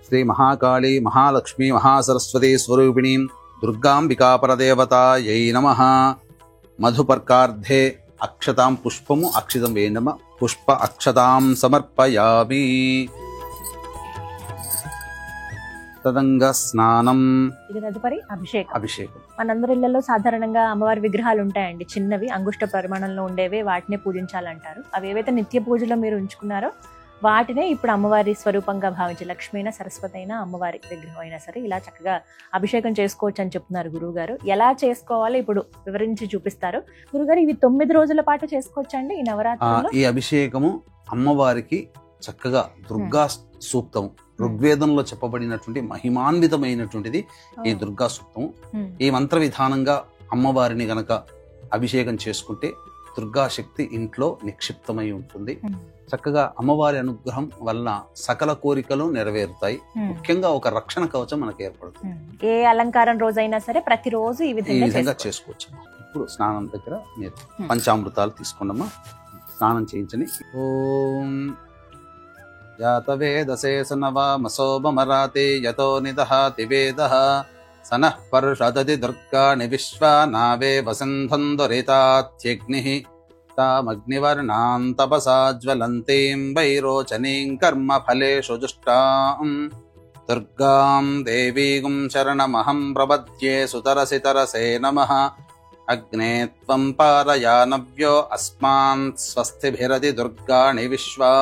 శ్రీ మహాకాళీ మహాలక్ష్మీ మహాసరస్వతీ స్వరూపిణీం దుర్గాంబికాపరదేవతాయై నమః. మధుపర్కార్ధే అక్షతాం పుష్పము అక్షితం వేయనమ పుష్ప అక్షతాం సమర్పయామి. తదంగ స్నానం. ఇది తదుపరి అభిషేకం. అభిషేకం మనందరి ఇళ్లలో సాధారణంగా అమ్మవారి విగ్రహాలు ఉంటాయండి, చిన్నవి అంగుష్ట పరిమాణంలో ఉండేవే, వాటినే పూజించాలంటారు. అవి ఏవైతే నిత్య పూజలో మీరు ఉంచుకున్నారో వాటినే ఇప్పుడు అమ్మవారి స్వరూపంగా భావించి లక్ష్మీ అయినా సరస్వతి అయినా అమ్మవారి విగ్రహం అయినా సరే ఇలా చక్కగా అభిషేకం చేసుకోవచ్చు అని చెప్తున్నారు గురువు గారు. ఎలా చేసుకోవాలో ఇప్పుడు వివరించి చూపిస్తారు గురుగారు. ఇవి 9 రోజుల పాటు చేసుకోవచ్చండి ఈ నవరాత్రుల్లో? ఈ అభిషేకము అమ్మవారికి చక్కగా దుర్గా సూక్తము, ఋగ్వేదంలో చెప్పబడినటువంటి మహిమాన్వితమైనటువంటిది ఈ దుర్గా సూక్తము. ఈ మంత్ర విధానంగా అమ్మవారిని గనక అభిషేకం చేసుకుంటే దుర్గాశక్తి ఇంట్లో నిక్షిప్తమై ఉంటుంది. చక్కగా అమ్మవారి అనుగ్రహం వలన సకల కోరికలు నెరవేరుతాయి. ముఖ్యంగా ఒక రక్షణ కవచం మనకు ఏర్పడుతుంది. ఏ అలంకారం రోజైనా సరే ప్రతిరోజు ఈ విధంగా చేసుకోవచ్చు. ఇప్పుడు స్నానం దగ్గర మీరు పంచామృతాలు తీసుకోండమ్మా, స్నానం చేయించని. ఓం యాతవేదశేషనవామసోమరాతే యతో నిదహాతి వేదః సనః పర్షదతి దుర్గాణి విశ్వా నావే వసంధందురితాత్యగ్నిః తామగ్నివర్ణాం తపసా జ్వలంతీం వైరోచనీం కర్మ ఫలేషు జుష్టాం దుర్గాం దేవీం శరణమహం ప్రపద్యే సుతరసి తరసే నమః. అగ్నే త్వం పారయానవ్యో అస్మాన్ స్వస్తిభిరతి దుర్గాణి విశ్వా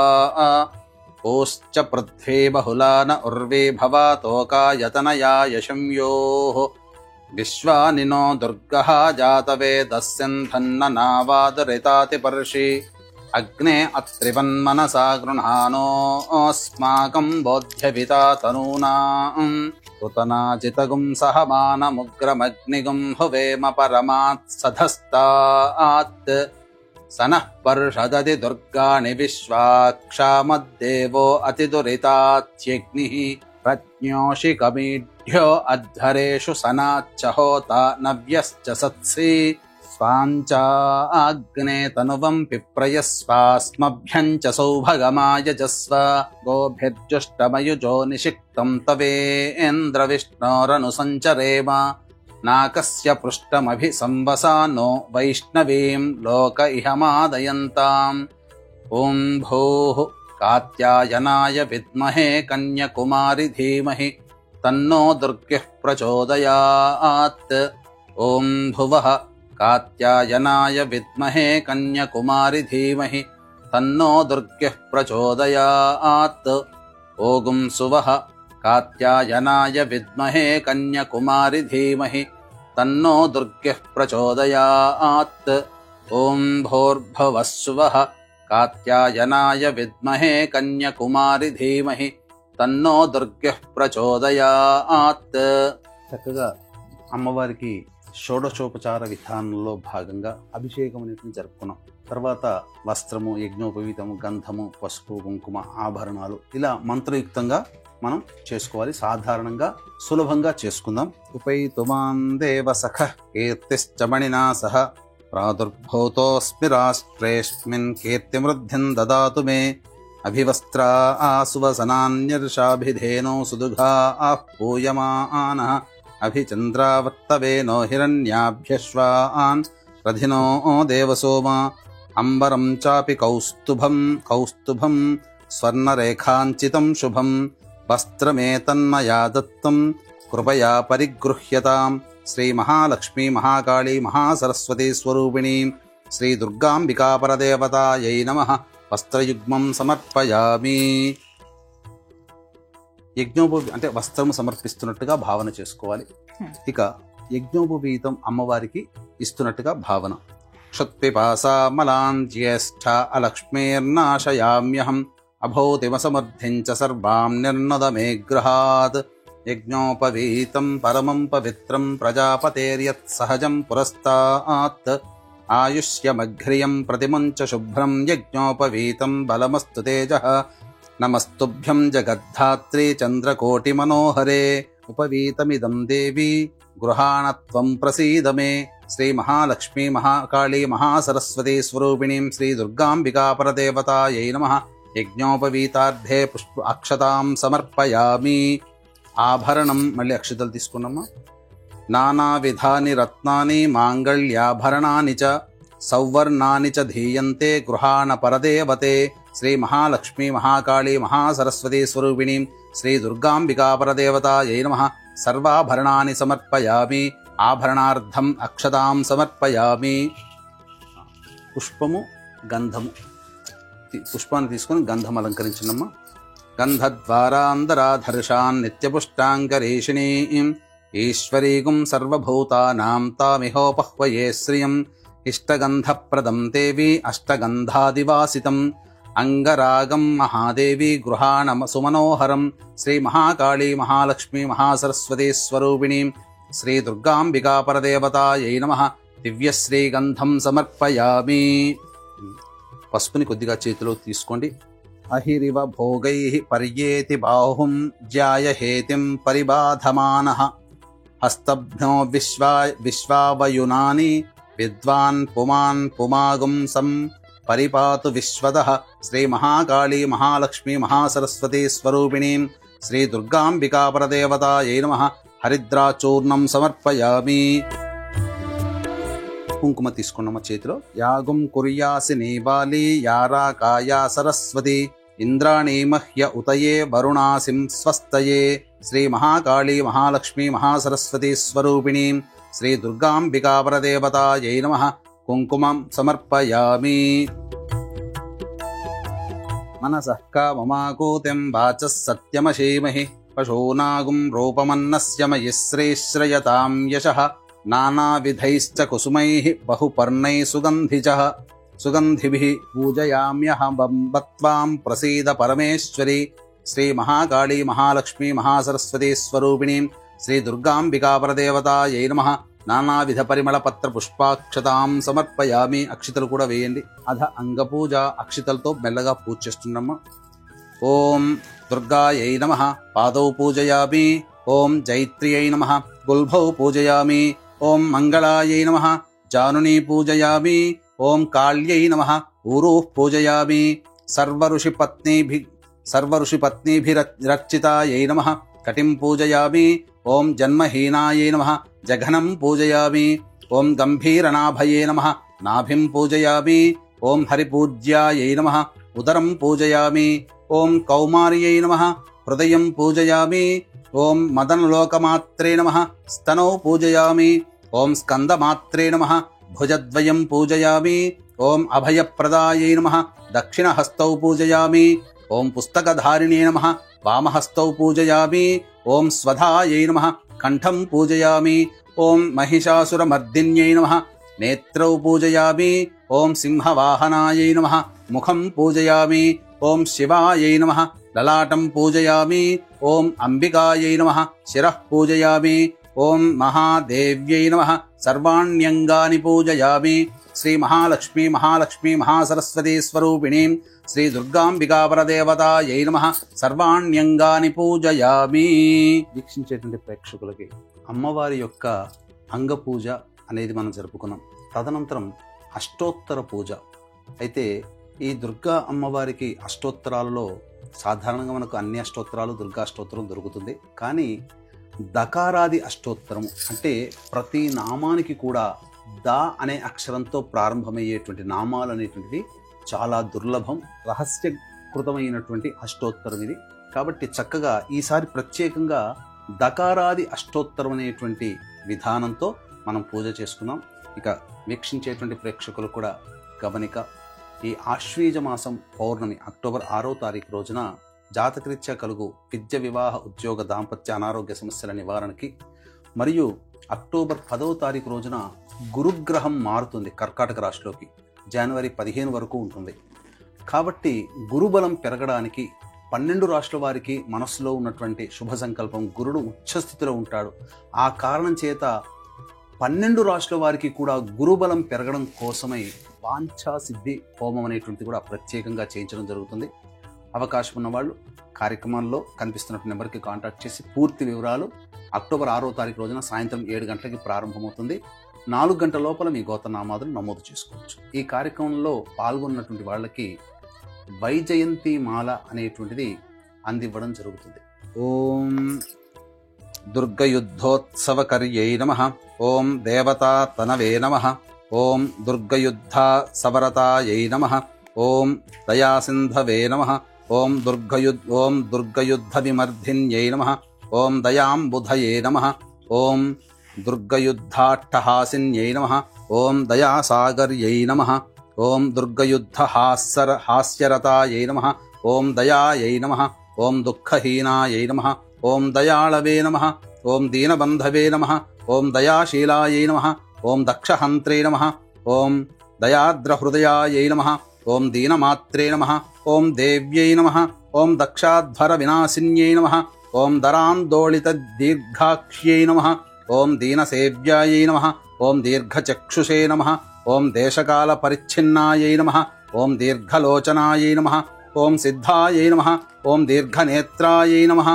ఓశ్చ పృథ్వీ బహుళాన ఉర్వీ భవాతోకాయతనయా యశంయోః విశ్వానినో దుర్గః జాతవేదస్యంధన్న నావాదురితాతి పర్షి అగ్నే అత్రివన్మనసా గృహాణోస్మాకం బోధ్యవితా తనూనాం కృతనాజితగుం సహమానముగ్రమగ్నిగుం హువేమ పరమాత్ సధస్తాత్ సనః పర్షదతి దుర్గాణి విశ్వాక్షామద్దేవో అతిదురితాత్యగ్నిః ప్రజ్ఞోషికమీఢ్యో అధ్వరేషు సనాచ్చ హోత నవ్యశ్చ సత్సి స్వాంచాగ్నే తనువం పిప్రయస్వాస్మభ్యం చ సౌభగమాయజస్వ గోభిర్జుష్టమయుజో నిషిక్తం తవేంద్ర విష్ణోరను సంచరేమ నాకస్య పృష్టమభి సంవసానో వైష్ణవీం లోక ఇహమాదయంతాం. ఓం భూః కాత్యాయనాయ విద్మహే కన్యకుమారి ధీమహి తన్నో దుర్గః ప్రచోదయాత్. ఓం భువః కాత్యాయనాయ విద్మహే కన్యకుమారి ధీమహి తన్నో దుర్గః ప్రచోదయాత్. ఓం సువః కాత్యాయనాయ విద్మహే కన్యకుమారి ధీమహి తన్నో దుర్గః ప్రచోదయాత్. ఓం భూర్భువస్సువః కాత్యాయనాయ విద్మహే కన్యకుమారి ధీమహి తన్నో దుర్గః ప్రచోదయాత్. చక్కగా అమ్మవారికి షోడశోపచార విధానంలో భాగంగా అభిషేకం అనేది జరుపుకున్నాం. తర్వాత వస్త్రము, యజ్ఞోపవీతము, గంధము, పసుపు, కుంకుమ, ఆభరణాలు ఇలా మంత్రయుక్తంగా మనం చేసుకోవాలి. సాధారణంగా సులభంగా చేసుకుందాం. ఉపైతుమాం దేవ సఖ కీర్తిశ్చమణినా సహ ప్రాదుర్భూతోస్మి రాష్ట్రేస్మిన్ కీర్తిమృద్ధిం దదాతు మే అభివస్త్రా సువసనాన్యర్షాభిధేనో సుదుఘా పూయమానః అభిచంద్రావర్తవేనో హిరణ్యాభ్యశ్వాన్ రధినో దేవసోమా అంబరం చాపి కౌస్తుభం స్వర్ణరేఖాంచితం శుభం వస్త్రమేతన్మయా దత్తం కృపయా పరిగృహ్యతాం. శ్రీ మహాలక్ష్మీ మహాకాళీ మహాసరస్వతీ స్వరూపిణీం శ్రీ దుర్గాంబికాపరదేవతాయై నమః వస్త్రయుగ్మం సమర్పయామి. అంటే వస్త్రము సమర్పిస్తున్నట్టుగా భావన చేసుకోవాలి. ఇక యజ్ఞోపవీతం అమ్మవారికి ఇస్తున్నట్టుగా భావన. క్షుత్పిపాసా మలాన్ జ్యేష్ఠ అలక్ష్మీర్నాశయామ్యహం అభౌతిమసమర్థిం చ సర్వాం నిర్నదమే గృహాత్ యజ్ఞోపవీతం పరమం పవిత్రం ప్రజాపతేర్యత్ సహజం పురస్తాత్ ఆయుష్యమఘ్రియం ప్రతిముంచ శుభ్రం యజ్ఞోపవీతం బలమస్తు తేజః నమస్తుభ్యం జగద్ధాత్రి చంద్రకోటి మనోహరే ఉపవీతమిదం దేవి గృహాణత్వం ప్రసీద మే. శ్రీ మహాలక్ష్మీ మహాకాళీ మహాసరస్వతీ స్వరూపిణీం శ్రీ దుర్గాంబికా పరదేవతాయై నమః. యజ్ఞోపవీతార్థే పుష్ప అక్షతాం సమర్పయామి. ఆభరణం మళ్ళీ అక్షతలు తీసుకున్నామా. నానావిధాని రత్నాని మాంగళ్యాభరణాని చ సౌవర్ణాని చ ధీయంతే గృహాణ పరదేవతే. శ్రీ మహాలక్ష్మీ మహాకాళీ మహాసరస్వతీ స్వరూపిణీం శ్రీ దుర్గాంబికా పరదేవతాయై నమః. సర్వాభరణాని సమర్పయామి. ఆభరణార్థం అక్షతాం సమర్పయామి. పుష్పము గంధము పుష్పాన్ని తీసుకొని గంధం అలంకరించినమ్మా. గంధద్వారాంధరాధర్షాన్ నిత్యపుష్టాంగరేషిణీం ఈశ్వరీగుం సర్వభూతానాం తామిహోపహ్వయే శ్రియం. ఇష్టగంధప్రదం దేవి అష్టగంధాదివాసితం అంగరాగం మహాదేవి గృహాణ సుమనోహరం. శ్రీ మహాకాళీ మహాలక్ష్మీ మహాసరస్వతీ స్వరూపిణీం శ్రీ దుర్గాంబికా పరదేవతాయై నమః. దివ్యశ్రీగంధం సమర్పయామి. పసుపుని కొద్దిగా చేతిలో తీసుకోండి. అహిరివ భోగై పర్యేతి బాహుం జ్యాయహేతిం పరిబాధమానః. హస్తభ్నో విశ్వావయునాని విద్వాన్ పుమాన్ పుమాగుం సం పరిపాతు విశ్వదః. శ్రీ మహాకాళీ మహాలక్ష్మీ మహాసరస్వతీ స్వరూపిణీం శ్రీ దుర్గాంబికా పరదేవతాయై నమః. హరిద్రాచూర్ణం సమర్పయామి. కుంకుమ తీసుకున్నమ్మ చేతిలో. యాగం కుర్యాసి నీబాలి యారాకాయా సరస్వతి ఇంద్రాణీ మహ్య ఉతయే వరుణాసిం స్వస్తయే. శ్రీ మహాకాళీ మహాలక్ష్మీ మహాసరస్వతీ స్వరూపిణీం శ్రీ దుర్గాంబికా పరదేవతాయై నమః. కుంకుమం సమర్పయామి. మనసః కామమాకూతిం వాచః సత్యమశీమహి పశూనాగుం రూపమన్నస్య మయి శ్రీశ్రయతాం యశః. నానావిధైశ్చ కుసుమైః బహుపర్ణైః సుగంధిభిః పూజయామ్యహం త్వాం ప్రసీద పరమేశ్వరి. శ్రీ మహాకాళీ మహాలక్ష్మీ మహాసరస్వతీ స్వరూపిణీం శ్రీ దుర్గాంబికా పరదేవతాయై నమః. నానావిధ పరిమళ పత్ర పుష్పాక్షతాం సమర్పయామి. అక్షితలు కూడా వేయండి. అధ అంగపూజ. అక్షితలతో మెల్లగా పూజ చేస్తున్నామ్మా. ఓం దుర్గాయై నమః. పాదౌ పూజయామి. ఓం జైత్ర్యై నమః. గుల్భౌ పూజయామి. ఓం మంగళాయై నమః. జానునీ పూజయామి. ఓం కాళ్యై నమః. ఊరూః పూజయామి. సర్వఋషిపత్నీభిరర్చితాయై నమః. కటిం పూజయామి. ఓం జన్మహీనాయై నమః. జఘనం పూజయామి. ఓం గంభీరనాభయే నమః. నాభిం పూజయామి. ఓం హరిపూజ్యాయై నమః. ఉదరం పూజయామి. ఓం కౌమార్యై నమః. హృదయం పూజయామి. ఓం మదనలోకమాత్రే నమః. స్తనౌ పూజయామి. ఓం స్కందమాత్రే నమః. భుజద్వయం పూజయామి. ఓం అభయప్రదాయై నమః. దక్షిణహస్తౌ పూజయామి. ఓం పుస్తకధారిణే నమః. వామహస్తౌ పూజయామి. ఓం స్వధాయై నమః. కంఠం పూజయామి. ఓం మహిషాసురమర్దిన్యై నమః. నేత్రౌ పూజయామి. ఓం సింహవాహనాయై నమః. ముఖం పూజయామి. ఓం శివాయై నమః. లలాటం పూజయామి. ఓం అంబికాయై నమః. శిరః పూజయామి. ఓం మహాదేవ్యై నమః. సర్వాణ్యంగాని పూజయామి. శ్రీ మహాలక్ష్మీ మహాసరస్వతీ స్వరూపిణీం శ్రీ దుర్గాంబికా పరదేవతాయై నమః. సర్వాణ్యంగాని పూజయామి. వీక్షించేటువంటి ప్రేక్షకులకి అమ్మవారి యొక్క అంగపూజ అనేది మనం జరుపుకున్నాం. తదనంతరం అష్టోత్తర పూజ. అయితే ఈ దుర్గా అమ్మవారికి అష్టోత్తరాలలో సాధారణంగా మనకు అన్ని అష్టోత్తరాలు దుర్గా అష్టోత్తరం దొరుకుతుంది. కానీ దకారాది అష్టోత్తరము అంటే ప్రతి నామానికి కూడా ద అనే అక్షరంతో ప్రారంభమయ్యేటువంటి నామాలు అనేటువంటివి చాలా దుర్లభం, రహస్యకృతమైనటువంటి అష్టోత్తరం ఇది. కాబట్టి చక్కగా ఈసారి ప్రత్యేకంగా దకారాది అష్టోత్తరం అనేటువంటి విధానంతో మనం పూజ చేసుకున్నాం. ఇక వీక్షించేటువంటి ప్రేక్షకులు కూడా గమనిక, ఈ ఆశ్వీజ మాసం పౌర్ణమి అక్టోబర్ 6వ తారీఖు రోజున జాతకరీత్యా కలుగు విద్య, వివాహ, ఉద్యోగ, దాంపత్య, అనారోగ్య సమస్యల నివారణకి, మరియు అక్టోబర్ 10వ తారీఖు రోజున గురుగ్రహం మారుతుంది కర్కాటక రాశిలోకి. జనవరి 15 వరకు ఉంటుంది. కాబట్టి గురుబలం పెరగడానికి 12 రాశుల వారికి మనస్సులో ఉన్నటువంటి శుభ సంకల్పం, గురుడు ఉచ్చస్థితిలో ఉంటాడు. ఆ కారణం చేత 12 రాశుల వారికి కూడా గురుబలం పెరగడం కోసమై వాంఛా సిద్ధి హోమం అనేటువంటిది కూడా ప్రత్యేకంగా చేయించడం జరుగుతుంది. అవకాశం ఉన్న వాళ్ళు కార్యక్రమంలో కనిపిస్తున్న నెంబర్కి కాంటాక్ట్ చేసి పూర్తి వివరాలు అక్టోబర్ 6వ తారీఖు రోజున సాయంత్రం 7 గంటలకి ప్రారంభమవుతుంది. 4 గంటల లోపల మీ గోత్రనామాదులు నమోదు చేసుకోవచ్చు. ఈ కార్యక్రమంలో పాల్గొన్నటువంటి వాళ్ళకి వైజయంతి మాల అనేటువంటిది అందివ్వడం జరుగుతుంది. ఓం దుర్గయుద్ధోత్సవకర్యై నమః. ఓం దేవతా తనవే నమః. ఓం దుర్గయుద్ధ సవరతాయై నమః. ఓం దయాసింధవే నమః. ఓం దుర్గయుద్ధ విమర్ధిన్యై నమః. ఓం దయాంబుధయే నమః. ఓం దుర్గయుద్ధాట్టహాసిన్యై నమః. ఓం దయాసాగర్యై నమః. ఓం దుర్గయుద్ధ హాస్యరతాయై నమః. ఓం దయాయై నమః. ఓం దుఃఖహీనాయై నమః. ఓం దయాళవే నమః. ఓం దీనబంధవే నమః. ఓం దయాశీలాయై నమః. ఓం దక్షహంత్రే నమః. ఓం దయాద్రహృదయాయై నమః. ఓం దీనమాత్రే నమః. ఓం దేవ్యై నమః. ఓం దక్షాధ్వర వినాశిన్యై నమః. ఓం దరాందోళిత దీర్ఘాక్ష్యై నమః. ఓం దీనసేవ్యాయై నమః. ఓం దీర్ఘచక్షుషే నమః. ఓం దేశకాల పరిచ్ఛిన్నాయై నమః. ఓం దీర్ఘలోచనాయై నమః. ఓం సిద్ధాయై నమః. ఓం దీర్ఘనేత్రాయై నమః.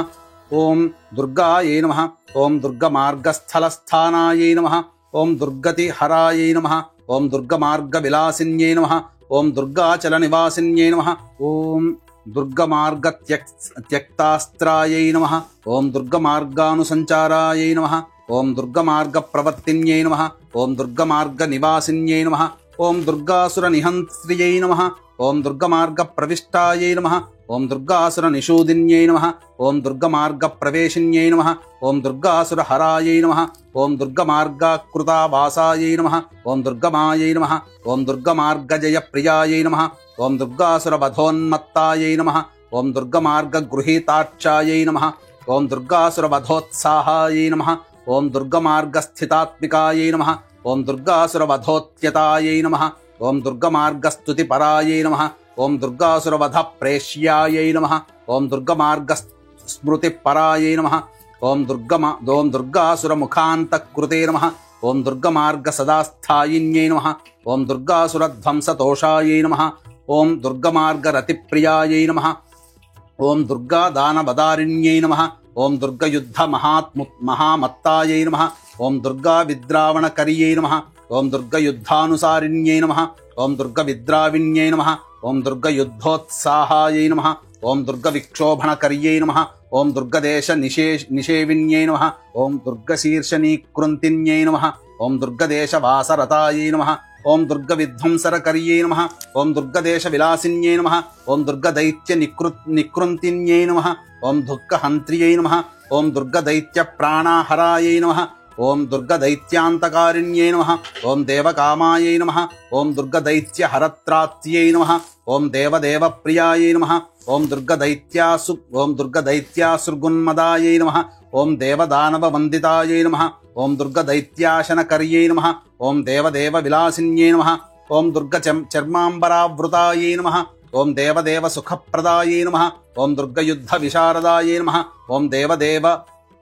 ఓం దుర్గాయై నమః. ఓం దుర్గమార్గస్థలస్థానాయై నమః. ఓం దుర్గతిహరాయై నమః. ఓం దుర్గమార్గవిలాసిన్యై నమః. ఓం దుర్గాచల నివాసిన్యై నమః. ఓం దుర్గమార్గత్యక్తాస్త్రాయై నమః. ఓం దుర్గమార్గానుసంచారాయై నమః. ఓం దుర్గమార్గప్రవర్తిన్యై నమః. ఓం దుర్గమార్గనివాసిన్యై నమః. ఓం దుర్గాసురనిహంత్ర్యై నమః. ఓం దుర్గమార్గప్రవిష్టాయై నమః. ఓం దుర్గాసురనిషూదిన్యై నమః. ఓం దుర్గమార్గప్రవేశిన్యై నమః. ఓం దుర్గాసురహరాయై నమః. ఓం దుర్గమార్గాకృతావాసాయై నమః. ఓం దుర్గమాయై నమః. ఓం దుర్గమార్గజయప్రియాయై నమః. ఓం దుర్గాసురవధోన్మత్తాయై నమః. ఓం దుర్గమార్గగృహీతాక్షాయై నమః. ఓం దుర్గాసురవధోత్సాహాయై నమః. ఓం దుర్గమార్గస్థితాత్మికాయై నమః. ఓం దుర్గాసురవధోత్యతాయై నమః. ఓం దుర్గమార్గస్తుతిపరాయై నమః. ఓం దుర్గాసురవధ ప్రేష్యాయై నమః. ఓం దుర్గమార్గస్మృతిపరాయై నమః. ఓం దుర్గాసురముఖాంతకృతే నమః. ఓం దుర్గమార్గసదాస్థాయిన్యై నమః. ఓం దుర్గాసురధ్వంసతోషాయై నమః. ఓం దుర్గమార్గరతిప్రియాయై నమః. ఓం దుర్గాదానవదారిణ్యై నమః. ఓం దుర్గయుద్ధ మహామత్తాయై నమః. ఓం దుర్గా విద్రావణకర్యై నమః. ఓం దుర్గయుద్ధానుసారిణ్యై నమః. ఓం దుర్గవిద్రావిణ్యై నమః. ఓం దుర్గయుద్ధోత్సాహాయై నమః. ఓం దుర్గవిక్షోభణకర్యై నమః. ఓం దుర్గదేశ నిషేవిన్యై నమః. ఓం దుర్గశీర్షనీకృంతిన్యై నమః. ఓం దుర్గదేశవాసరతాయై నమః. ఓం దుర్గవిధ్వంసరకర్యై నమః. ఓం దుర్గదేశవిలాసిన్యై నమః. ఓం దుర్గదైత్య నికృంతిన్యై నమః. ఓం దుర్గహంత్ర్యై నమః. ఓం దుర్గదైత్య ప్రాణాహరాయై నమః. ఓం దుర్గదైత్యాంతకారిణ్యై నమః. ఓం దేవకామాయై నమః. ఓం దుర్గదైత్యహరత్రాత్యై నమః. ఓం దేవదేవప్రియాయై నమః. ఓం దుర్గదైత్యాసుర్గున్మదాయై నమః. ఓం దేవదానవవందితాయై నమః. ఓం దుర్గదైత్యాశనకర్యై నమః. ఓం దేవదేవ విలాసిన్యై నమః. ఓం దుర్గచర్మాంబరావృతాయై నమః. ఓం దేవదేవ సుఖప్రదాయై నమః. ఓం దుర్గయుద్ధ విశారదాయై నమః. ఓం దేవదేవ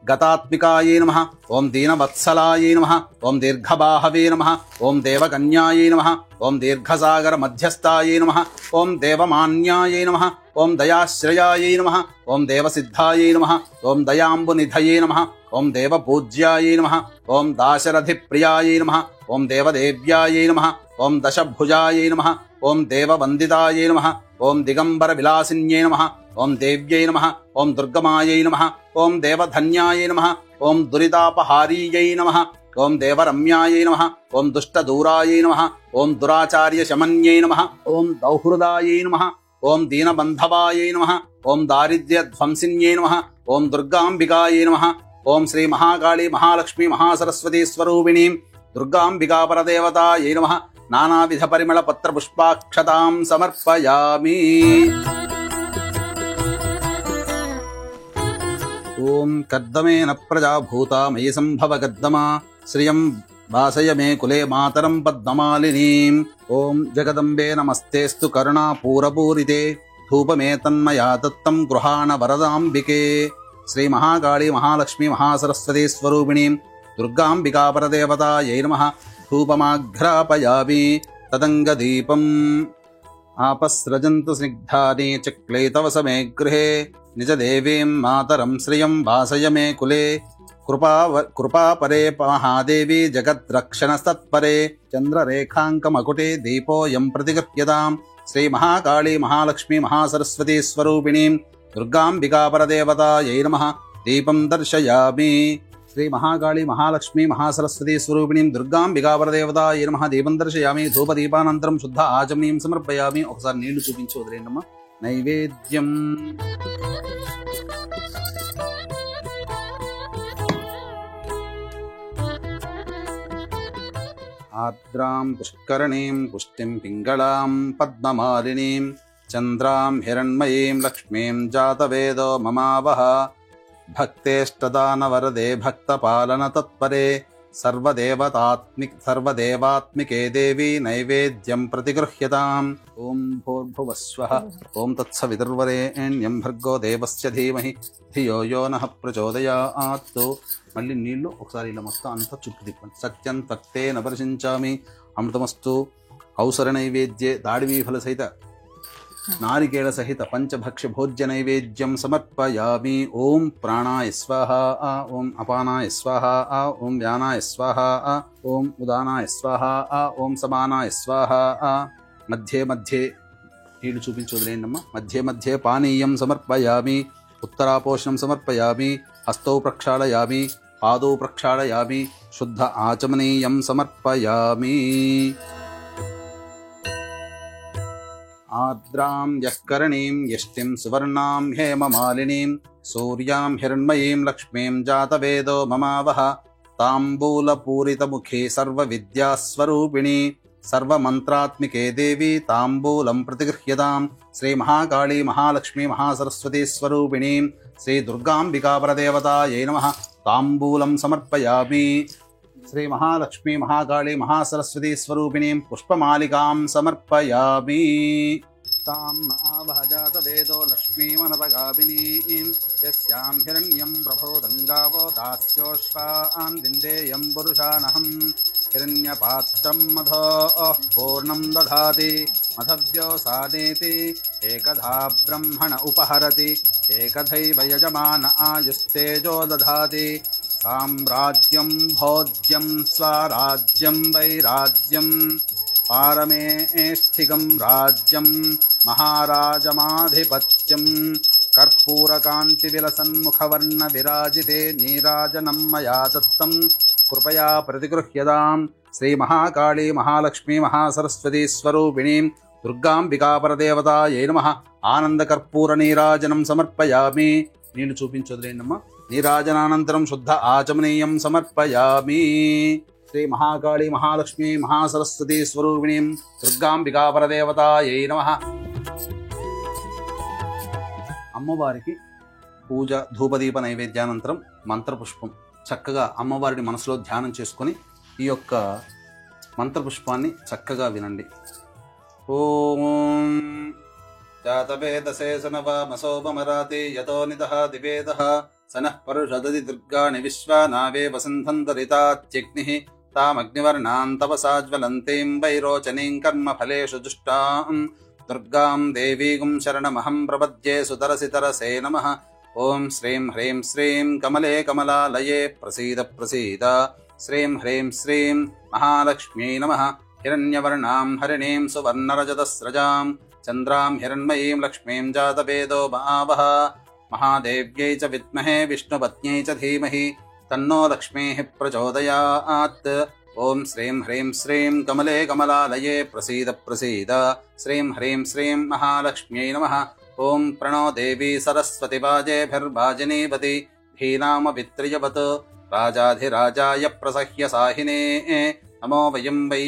గతాత్మికాయై నమః. ఓం దీనవత్సలాయై నమః. ఓం దీర్ఘబాహవే నమః. ఓం దేవకన్యాయై నమః. ఓం దీర్ఘసాగర మధ్యస్థాయై నమః. ఓం దేవమాన్యాయై నమః. ఓం దయాశ్రయాయై నమః. ఓం దేవసిద్ధాయై నమః. ఓం దయాంబునిధయే నమః. ఓం దేవపూజ్యాయై నమః. ఓం దాశరథిప్రియాయై నమః. ఓం దేవదేవ్యాయై నమః. ఓం దశభుజాయై నమః. ఓం దేవవందితాయై నమః. ఓం దిగంబర విలాసిన్యై నమః. ఓం దేవ్యై నమః. ఓం దుర్గమాయై నమః. ఓం దేవధన్యాయై నమః. ఓం దురితాపహారీయై నమః. ఓం దేవరమ్యాయై నమః. ఓం దుష్టదూరాయై నమః. ఓం దురాచార్యశమన్యై నమః. ఓం దౌహృదాయై నమః. ఓం దీనబంధవాయై నమః. ఓం దారిద్ర్యధ్వంసిన్యై నమః. ఓం దుర్గాంబికాయై నమః. ఓం శ్రీ మహాకాళీ మహాలక్ష్మీ మహాసరస్వతీ స్వరూపిణీం దుర్గాంబికాపరదేవతాయై నమః. నానావిధ పరిమళ పత్ర పుష్పాక్షతాం సమర్పయామి. ఓం కర్దమేన ప్రజాభూత మయి సంభవ గద్దమా శ్రియం భాసయ మే కులే మాతరం పద్మమాలినీం. ఓం జగదంబే నమస్తేస్తు కరుణాపూరపూరితే ధూపమే తన్మయా దత్తం గృహాణ వరదాంబికే. శ్రీ మహాకాళీ మహాలక్ష్మీ మహాసరస్వతీ స్వరూపిణీం దుర్గాంబికా పరదేవతాయై నమః ధూపమాఘ్రాపయామి. తదంగదీపం ఆపస్రజంతు స్నిగ్ధాని చక్లైతవసమే గృహే నిజదేవీం మాతరం శ్రియం వాసయ మే కులే. కృపాపరే మహాదేవి జగద్రక్షణస్తత్పరే చంద్రరేఖాంకమకుటే దీపోయం ప్రతిగృహ్యతాం. శ్రీ మహాకాళీ మహాలక్ష్మీ మహాసరస్వతీ స్వరూపిణీం దుర్గాంబికా పరదేవతాయై నమః దీపం దర్శయామి. శ్రీ మహాకాళీ మహాలక్ష్మీ మహాసరస్వతీ స్వరూపిణీం దుర్గాంబికా పరదేవతాయై నమః దీపం దర్శయామి. ధూపదీపానంతరం శుద్ధ ఆచమనీయం సమర్పయామి. ఒకసారి నీళ్లు చూపించి వదిలేండమ్మా. నైవేద్యం ఆర్ద్రాం పుష్కరణీం పుష్టిం పింగళాం పద్మమాలినీం చంద్రాం హిరణ్మయీం లక్ష్మీం జాతవేదో మమావహ. భక్తేష్టదానవరదే భక్తపాలన తత్పరే సర్వదేవాత్మికే దేవి నైవేద్యం ప్రతిగృహ్యతాం. ఓం భూర్భువస్వః ఓం తత్సవితుర్వరేణ్యం భర్గో దేవస్య ధీమహి ధియో యో నః ప్రచోదయాత్. మళ్ళీ నీళ్లు ఒకసారి ఇలా మొత్తం అంతా చుట్టూ తిప్పండి. సత్యం తక్తేన పరిశించామి అమృతమస్తు. ఔసర నైవేద్యే దాడిమీ ఫల సహిత నారికేళ సహిత పంచభక్ష్య భోజ్య నైవేద్యం సమర్పయామి. ఓం ప్రాణాయ స్వాహ, ఓం అపానాయ స్వాహ, ఓం వ్యానాయ స్వాహ, ఓం ఉదానాయ స్వాహ, ఓం సమానాయ స్వాహ. మధ్యే మధ్యే నీళ్లు చూపించి వదిలేయండమ్మా. మధ్యే మధ్యే పానీయం సమర్పయామి. ఉత్తరాపోషణం సమర్పయామి. హస్తౌ ప్రక్షాళయామి. పాదౌ ప్రక్షాళయామి. శుద్ధ ఆచమనీయం సమర్పయామి. ఆర్ద్రాం యఃకరణీం యష్టిం సువర్ణాం హేమమాలినీం సూర్యాం హిరణ్మయీం లక్ష్మీం జాతవేదో మమావహ. తాంబూలపూరితముఖే సర్వవిద్యాస్వరూపిణి సర్వమంత్రాత్మికే దేవి తాంబూలం ప్రతిగృహ్యతాం. శ్రీ మహాకాళీ మహాలక్ష్మీ మహాసరస్వతీ స్వరూపిణీం శ్రీ దుర్గాంబికా పరదేవతాయై నమః తాంబూలం సమర్పయామి. శ్రీ మహాలక్ష్మీ మహాకాళీ మహాసరస్వతీ స్వరూపిణీం పుష్పమాలికాం సమర్పయామి. తాం ఆవహ జాతవేదో లక్ష్మీమనపగామినీం యస్యాం హిరణ్యం ప్రభోదంగావో దాస్యోష్వాన్ విందేయం పురుషానహం. హిరణ్యపాత్రం మధో పూర్ణం దధాతి మధవ్యోసానేతి ఏకధా బ్రహ్మణ ఉపహరతి ఏకధైవ యజమాన ఆయుస్తేజో దధాతి. సామ్రాజ్యం భోజ్యం స్వరాజ్యం వైరాజ్యం పారమేష్ఠికం రాజ్యం మహారాజమాధిపత్యం. కర్పూరకాంతి విలసన్ముఖవర్ణ విరాజితే నీరాజనం మయా దత్తం కృపయా ప్రతిగృహ్యతాం. శ్రీ మహాకాళీ మహాలక్ష్మీ మహాసరస్వతీ స్వరూపిణీం దుర్గాంబికా పరదేవతాయై నమః ఆనందకర్పూర నీరాజనం సమర్పయామి. నీళ్లు చూపించొదిలేండమ్మా. నీరాజనానంతరం శుద్ధ ఆచమనీయం సమర్పయామి. శ్రీ మహాకాళీ మహాలక్ష్మీ మహాసరస్వతీ స్వరూపిణీం దుర్గాంబికా పరదేవతాయై నమః. అమ్మవారికి పూజ ధూపదీప నైవేద్యానంతరం మంత్రపుష్పం చక్కగా అమ్మవారిని మనసులో ధ్యానం చేసుకొని ఈ యొక్క మంత్రపుష్పాన్ని చక్కగా వినండి. ఓం జాతవేదశేషనవమసోపమరాతి యతో నిదః దివేదః సనః పరుషదది దుర్గాణి విశ్వానావే వసంతంతరితాత్యగ్నిః తామగ్నివర్ణాం తపసా జ్వలంతీం వైరోచనీం కర్మఫలేషు దుష్టాం దుర్గాం దేవీగుం శరణమహం ప్రపద్యే సుతరసి తరసే నమః. ఓం శ్రీం హ్రీం శ్రీం కమలే కమలాలయే ప్రసీద ప్రసీద. శ్రీం హ్రీం శ్రీం మహాలక్ష్మ్యై నమః. హిరణ్యవర్ణాం హరిణీం సువర్ణరజతస్రజాం చంద్రాం హిరణ్మయీం లక్ష్మీం జాతవేదో మహావహ. మహాదేవ్యై చ విద్మహే విష్ణుపత్న్యై చ ధీమహి తన్నో లక్ష్మీః ప్రచోదయాత్. ఓం శ్రీం హ్రీం శ్రీం కమలే కమలాలయే ప్రసీద ప్రసీద. శ్రీం హ్రీం శ్రీం మహాలక్ష్మ్యై నమః. ఓం ప్రణో దేవీ సరస్వతి వాజేభిర్వాజినీవతి ధీనామవిత్రియవత్ రాజాధిరాజాయ ప్రసహ్య సాహినే. నమో వయం వై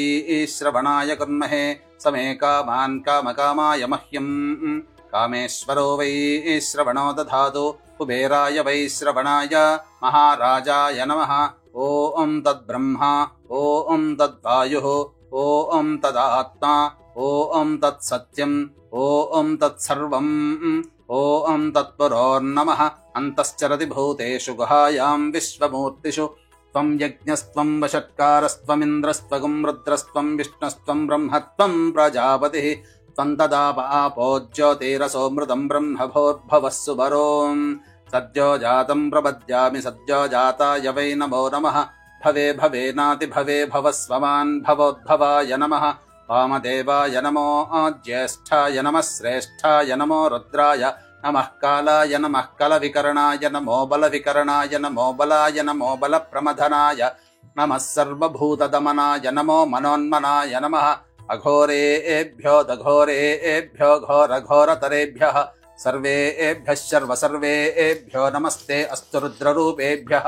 శ్రవణాయ కుర్మహే సమే కామాన్ కామకామాయ మహ్యం. కామేశ్వరో వై శ్రవణో దధాతు కుబేరాయ వై శ్రవణాయ మహారాజాయ నమః. ఓం తద్బ్రహ్మ ఓం తద్వాయుః ఓం తదాత్మా ఓం తత్సత్యం ఓం తత్సర్వం ఓం తత్పురోర్నమః అంతశ్చరతి భూతేషు గుహాయాం విశ్వమూర్తిషు త్వం యజ్ఞస్త్వం వషట్కారస్త్వమింద్రస్త్వగుం రుద్రస్త్వం విష్ణుస్త్వం బ్రహ్మత్వం ప్రజాపతిః త్వం తదాపో జ్యోతిరసోమృతం బ్రహ్మభోర్భవః సువరోం సద్యో జాతం ప్రపద్యామి సద్యో జాతాయ వై నమో నమః భవే భవేనాతి భవే భవస్వమాన్ భవోద్భవాయ నమః వామదేవాయ నమో జ్యేష్ఠాయ నమః శ్రేష్ఠాయ నమో రుద్రాయ నమః కాలాయ నమః కలవికరణాయ నమో బలవికరణాయ నమో బలాయ నమో బలప్రమథనాయ నమః సర్వభూతదమనాయ నమో మనోన్మనాయ నమః అఘోరేభ్యో దఘోరేభ్యో ఘోరఘోరతరేభ్యః సర్వేభ్యః సర్వసర్వేభ్యో నమస్తే అస్తు రుద్రరూపేభ్యః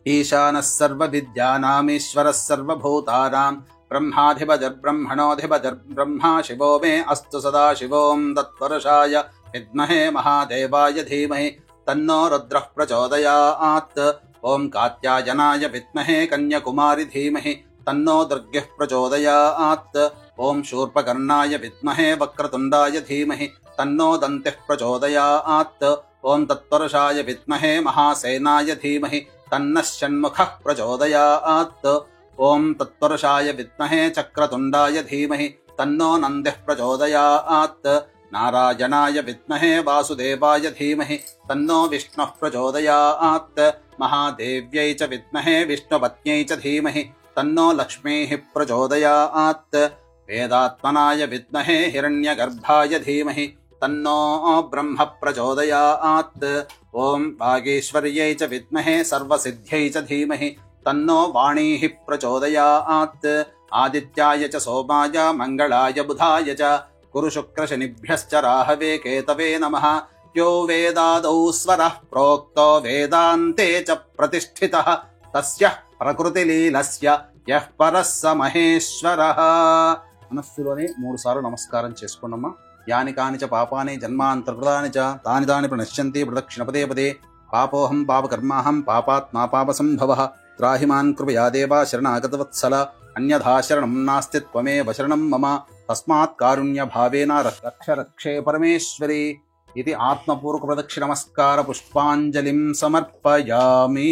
ఈశానः సర్వవిద్యానామీశ్వరः సర్వభూతానాం బ్రహ్మాధిపతిర్బ్రహ్మణోధిపతిర్బ్రహ్మా శివో మే అస్తు సదాశివోం తత్పురుషాయ విద్మహే మహాదేవాయ ధీమహి తన్నో రుద్రః ప్రచోదయాత్ ఓం కాత్యాయనాయ విద్మహే కన్యాకుమారి ధీమహి తన్నో దుర్గః ప్రచోదయాత్ ఓం శూర్పకర్ణాయ విద్మహే వక్రతుండాయ ధీమహి తన్నో దంతిః ప్రచోదయాత్ ఓం తత్పురుషాయ విద్మహే మహాసేనాయ ధీమహి తన్నః షణ్ముఖః ప్రచోదయాత్ ఓం తత్పురుషాయ విద్మహే చక్రతుండాయ ధీమహి తన్నో నందిః ప్రచోదయాత్ నారాయణాయ విద్మహే వాసుదేవాయ ధీమహి తన్నో విష్ణుః ప్రచోదయాత్ మహాదేవ్యై చ విద్మహే విష్ణుపత్న్యై చ ధీమహి తన్నో లక్ష్మీః ప్రచోదయాత్ వేదాత్మనాయ విద్మహే హిరణ్యగర్భాయ ధీమహి తన్నో బ్రహ్మ ప్రచోదయాత్ ఓం వాగీశ్వర్యై చ విద్మహే సర్వసిద్ధ్యై చ ధీమహి తన్నో వాణీః ప్రచోదయాత్ ఆదిత్యాయ చ సోమాయ మంగళాయ బుధాయ చ గురు శుక్ర శనిభ్యశ్చ రాహవే కేతవే నమః యో వేదాదౌ స్వరః ప్రోక్తో వేదాంతే చ ప్రతిష్ఠితః తస్యః ప్రకృతిలీలస్య యః పరః స మహేశ్వరః. మనస్సులోనే 3 సార్లు నమస్కారం చేసుకోండమ్మా. యాని కాని చ పాపాని జన్మాంతర్కృతాని చ తాని తాని ప్రణశ్యంతి ప్రదక్షిణ పదే పదే. పాపోహం పాపకర్మాహం పాపాత్మా పాపసంభవః. త్రాహి మాన్ కృపయా దేవా శరణాగతవత్సల. అన్యథా శరణం నాస్తి త్వమేవ శరణం మమ. తస్మాత్ కారుణ్య భావేన రక్ష రక్షే పరమేశ్వరి. ఇది ఆత్మపూర్వక ప్రదక్షిణ నమస్కార పుష్పాంజలిం సమర్పయామి.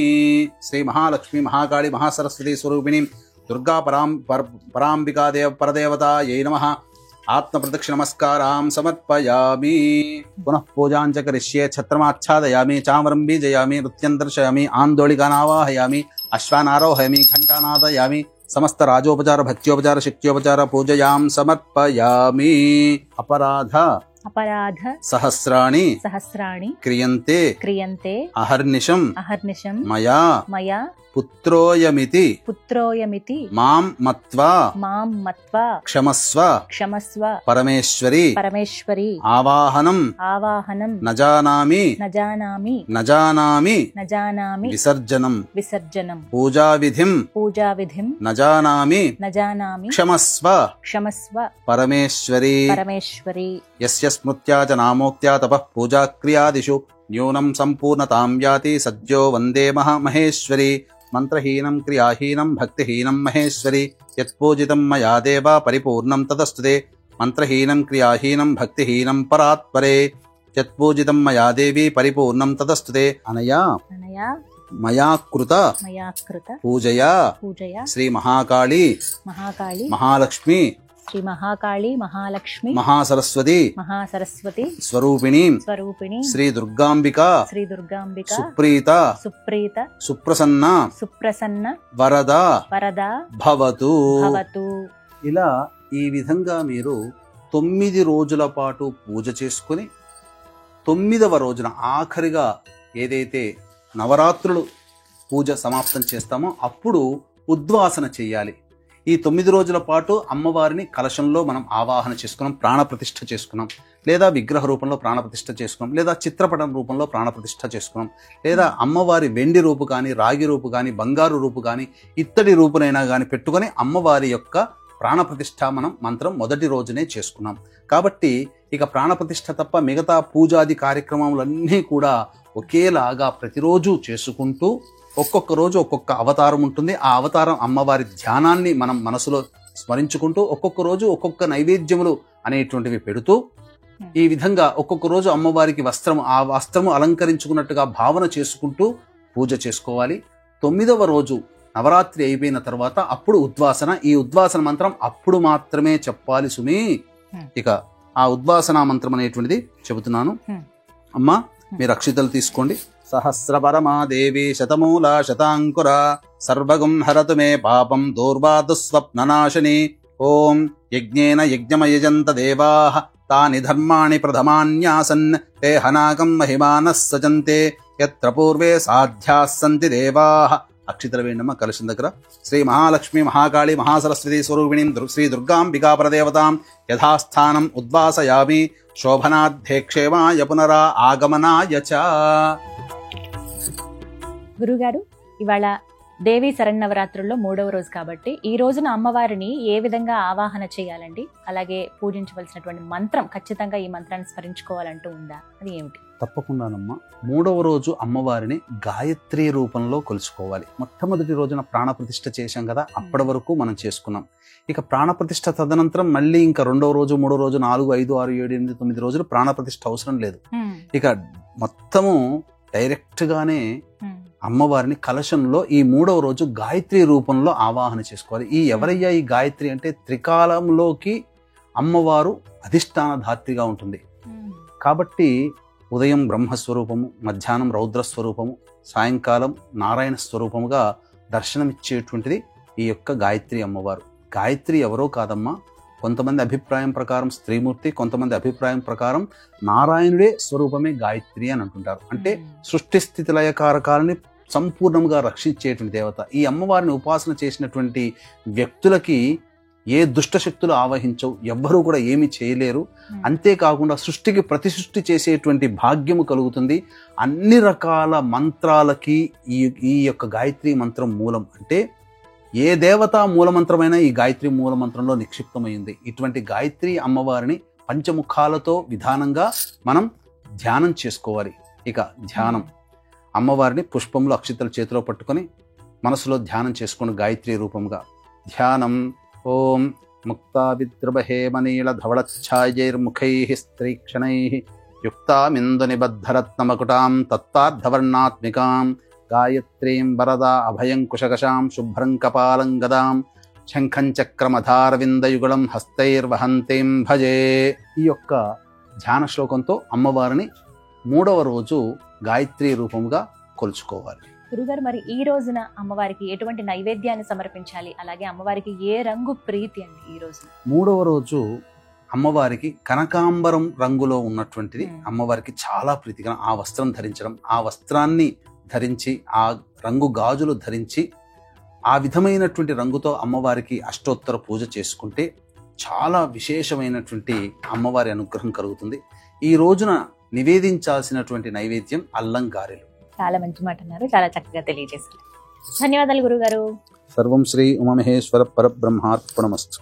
శ్రీ మహాలక్ష్మి మహాకాళి మహాసరస్వతి స్వరూపిణి దుర్గా పరాంబికా పరదేవతాయై నమః. ఆత్మ ప్రదక్షిణ నమస్కారాం సమర్పయామి. పునః పూజాంచ కరిష్యే. ఛత్రమాచ్ఛాదయామి, చామరం బీజయామి, నృత్యం దర్శయామి, ఆందోళికానావాహయామి, అశ్వానారోహయామి, ఘంటానాదయామి. సమస్త రాజోపచార భక్త్యోపచార శక్త్యోపచార పూజయాం సమర్పయామి. అపరాధ సహస్రాణి క్రియంతే అహర్నిశం మయా పుత్రోయమితి మాం మత్వా క్షమస్వ పరమేశ్వరి. ఆవాహనం నజానామి విసర్జనం పూజావిధిం నజానామి క్షమస్వ పరమేశ్వరి. యస్య స్మృత్యా చ నామోక్త్యా తపః పూజాక్రియాదిషు న్యూనం సంపూర్ణతాం యాతి సద్యో వందే మహేశ్వరి. మంత్రహీనం క్రియాహీనం భక్తిహీనం మహేశ్వరి. యత్పూజితం మయా దేవా పరిపూర్ణం తదస్తుతే. మంత్రహీనం క్రియాహీనం భక్తిహీనం పరాత్పరే. యత్పూజితం మయా దేవి పరిపూర్ణం తదస్తుతే. అనయా మయా కృత పూజయా శ్రీ మహాకాళి మహాలక్ష్మి మహాసరస్వతి స్వరూపిణి శ్రీ దుర్గాంబిక సుప్రీత సుప్రసన్న వరద భవతు. ఇలా ఈ విధంగా మీరు 9 రోజుల పాటు పూజ చేసుకుని 9వ రోజున ఆఖరిగా ఏదైతే నవరాత్రులు పూజ సమాప్తం చేస్తామో అప్పుడు ఉద్వాసన చేయాలి. ఈ 9 రోజుల పాటు అమ్మవారిని కలశంలో మనం ఆవాహన చేసుకున్నాం, ప్రాణప్రతిష్ఠ చేసుకున్నాం, లేదా విగ్రహ రూపంలో ప్రాణప్రతిష్ఠ చేసుకున్నాం, లేదా చిత్రపటం రూపంలో ప్రాణప్రతిష్ఠ చేసుకున్నాం, లేదా అమ్మవారి వెండి రూపు కానీ, రాగి రూపు కానీ, బంగారు రూపు కానీ, ఇత్తడి రూపునైనా కానీ పెట్టుకొని అమ్మవారి యొక్క ప్రాణప్రతిష్ఠ మనం మంత్రం మొదటి రోజునే చేసుకున్నాం. కాబట్టి ఇక ప్రాణప్రతిష్ఠ తప్ప మిగతా పూజాది కార్యక్రమాలన్నీ కూడా ఒకేలాగా ప్రతిరోజు చేసుకుంటూ ఒక్కొక్క రోజు ఒక్కొక్క అవతారం ఉంటుంది. ఆ అవతారం అమ్మవారి ధ్యానాన్ని మనం మనసులో స్మరించుకుంటూ ఒక్కొక్క రోజు ఒక్కొక్క నైవేద్యములు అనేటువంటివి పెడుతూ ఈ విధంగా ఒక్కొక్క రోజు అమ్మవారికి ఆ వస్త్రము అలంకరించుకున్నట్టుగా భావన చేసుకుంటూ పూజ చేసుకోవాలి. 9వ రోజు నవరాత్రి అయిపోయిన తర్వాత అప్పుడు ఉద్వాసన. ఈ ఉద్వాసన మంత్రం అప్పుడు మాత్రమే చెప్పాలి సుమి. ఇక ఆ ఉద్వాసన మంత్రం అనేటువంటిది చెబుతున్నాను. అమ్మా మీరు అక్షితలు తీసుకోండి. సహస్రపరమా దేవి శతమూల శతాంకుర సర్వగం హరతు మే పాపం దూర్వాదుస్వప్ననాశిని. ఓం యజ్ఞేన యజ్ఞమయజంత దేవాః తాని ధర్మాణి ప్రథమాన్యాసన్ తే హనాగం మహిమానః సజంతే యత్ర పూర్వే సాధ్యాః సంతి దేవాః. అక్షితల వేణమ్మ కలశం దగ్గర. శ్రీ మహాలక్ష్మి మహాకాళి మహాసరస్వతి స్వరూపిణీం శ్రీ దుర్గాంబికా పరదేవతాం యథాస్థానం ఉద్వాసయామి శోభనాధ్యేక్షేమాయ పునరా ఆగమనాయ చ. గురుగారు, ఇవాళ దేవి శరన్నవరాత్రుల్లో 3వ రోజు కాబట్టి ఈ రోజున అమ్మవారిని ఏ విధంగా ఆవాహన చేయాలండి? అలాగే పూజించవలసినటువంటి మంత్రం, ఖచ్చితంగా ఈ మంత్రాన్ని స్మరించుకోవాలంటూ ఉందా? అది ఏమిటి? తప్పకుండానమ్మా. 3వ రోజు అమ్మవారిని గాయత్రి రూపంలో కొలుచుకోవాలి. మొట్టమొదటి రోజున ప్రాణప్రతిష్ఠ చేశాం కదా, అప్పటి వరకు మనం చేసుకున్నాం. ఇక ప్రాణప్రతిష్ఠ తదనంతరం మళ్ళీ ఇంకా 2వ రోజు 3వ రోజు 4, 5, 6, 7, 8, 9 రోజులు ప్రాణప్రతిష్ఠ అవసరం లేదు. ఇక మొత్తము డైరెక్ట్ గానే అమ్మవారిని కలశంలో ఈ 3వ రోజు గాయత్రి రూపంలో ఆవాహన చేసుకోవాలి. ఎవరయ్యా ఈ గాయత్రి అంటే త్రికాలంలోకి అమ్మవారు అధిష్టాన ధాత్రిగా ఉంటుంది కాబట్టి ఉదయం బ్రహ్మస్వరూపము, మధ్యాహ్నం రౌద్రస్వరూపము, సాయంకాలం నారాయణ స్వరూపముగా దర్శనమిచ్చేటువంటిది ఈ యొక్క గాయత్రి అమ్మవారు. గాయత్రి ఎవరో కాదమ్మా, కొంతమంది అభిప్రాయం ప్రకారం స్త్రీమూర్తి, కొంతమంది అభిప్రాయం ప్రకారం నారాయణుడే స్వరూపమే గాయత్రి అని అంటుంటారు. అంటే సృష్టి స్థితి లయకారకాలని సంపూర్ణంగా రక్షించేటువంటి దేవత. ఈ అమ్మవారిని ఉపాసన చేసినటువంటి వ్యక్తులకి ఏ దుష్టశక్తులు ఆవహించవు, ఎవ్వరూ కూడా ఏమీ చేయలేరు. అంతేకాకుండా సృష్టికి ప్రతిసృష్టి చేసేటువంటి భాగ్యము కలుగుతుంది. అన్ని రకాల మంత్రాలకి ఈ యొక్క గాయత్రి మంత్రం మూలం. అంటే ఏ దేవత మూలమంత్రమైనా ఈ గాయత్రి మూలమంత్రంలో నిక్షిప్తమైంది. ఇటువంటి గాయత్రి అమ్మవారిని పంచముఖాలతో విధానంగా మనం ధ్యానం చేసుకోవాలి. ఇక ధ్యానం, అమ్మవారిని పుష్పములు అక్షితలు చేతిలో పట్టుకొని మనసులో ధ్యానం చేసుకుని గాయత్రి రూపంగా ధ్యానం. ఓం ముక్తా విద్రుబహేమనీల ధవళఛాయైర్ముఖై స్త్రీక్షణై యుక్తామిందు నిబద్ధరత్నమకుటాం తత్తార్థవర్ణాత్మికాం గాయత్రీం వరదా అభయం కుశకశాం శుభ్రం కపాలం గదాం శంఖం చక్రమధారవిందయుగళం హస్తైర్వహంతీం భజే. ఈ యొక్క ధ్యాన శ్లోకంతో అమ్మవారిని 3వ రోజు గాయత్రి రూపంగా కొలుచుకోవాలి. గురుగారు, మరి ఈ రోజున అమ్మవారికి ఎటువంటి నైవేద్యాన్ని సమర్పించాలి? అలాగే అమ్మవారికి ఏ రంగు ప్రీతి అండి ఈ రోజు? 3వ రోజు అమ్మవారికి కనకాంబరం రంగులో ఉన్నటువంటిది అమ్మవారికి చాలా ప్రీతిగా. ఆ వస్త్రం ధరించడం, ఆ వస్త్రాన్ని ధరించి, ఆ రంగు గాజులు ధరించి, ఆ విధమైనటువంటి రంగుతో అమ్మవారికి అష్టోత్తర పూజ చేసుకుంటే చాలా విశేషమైనటువంటి అమ్మవారి అనుగ్రహం కలుగుతుంది. ఈ రోజున నివేదించాల్సినటువంటి నైవేద్యం అల్లం గారెలు. చాలా మంచి మాట అన్నారు, చాలా చక్కగా తెలియజేశారు. ధన్యవాదాలు గురుగారు. సర్వం శ్రీ ఉమామహేశ్వర పరబ్రహ్మార్పణమస్తు.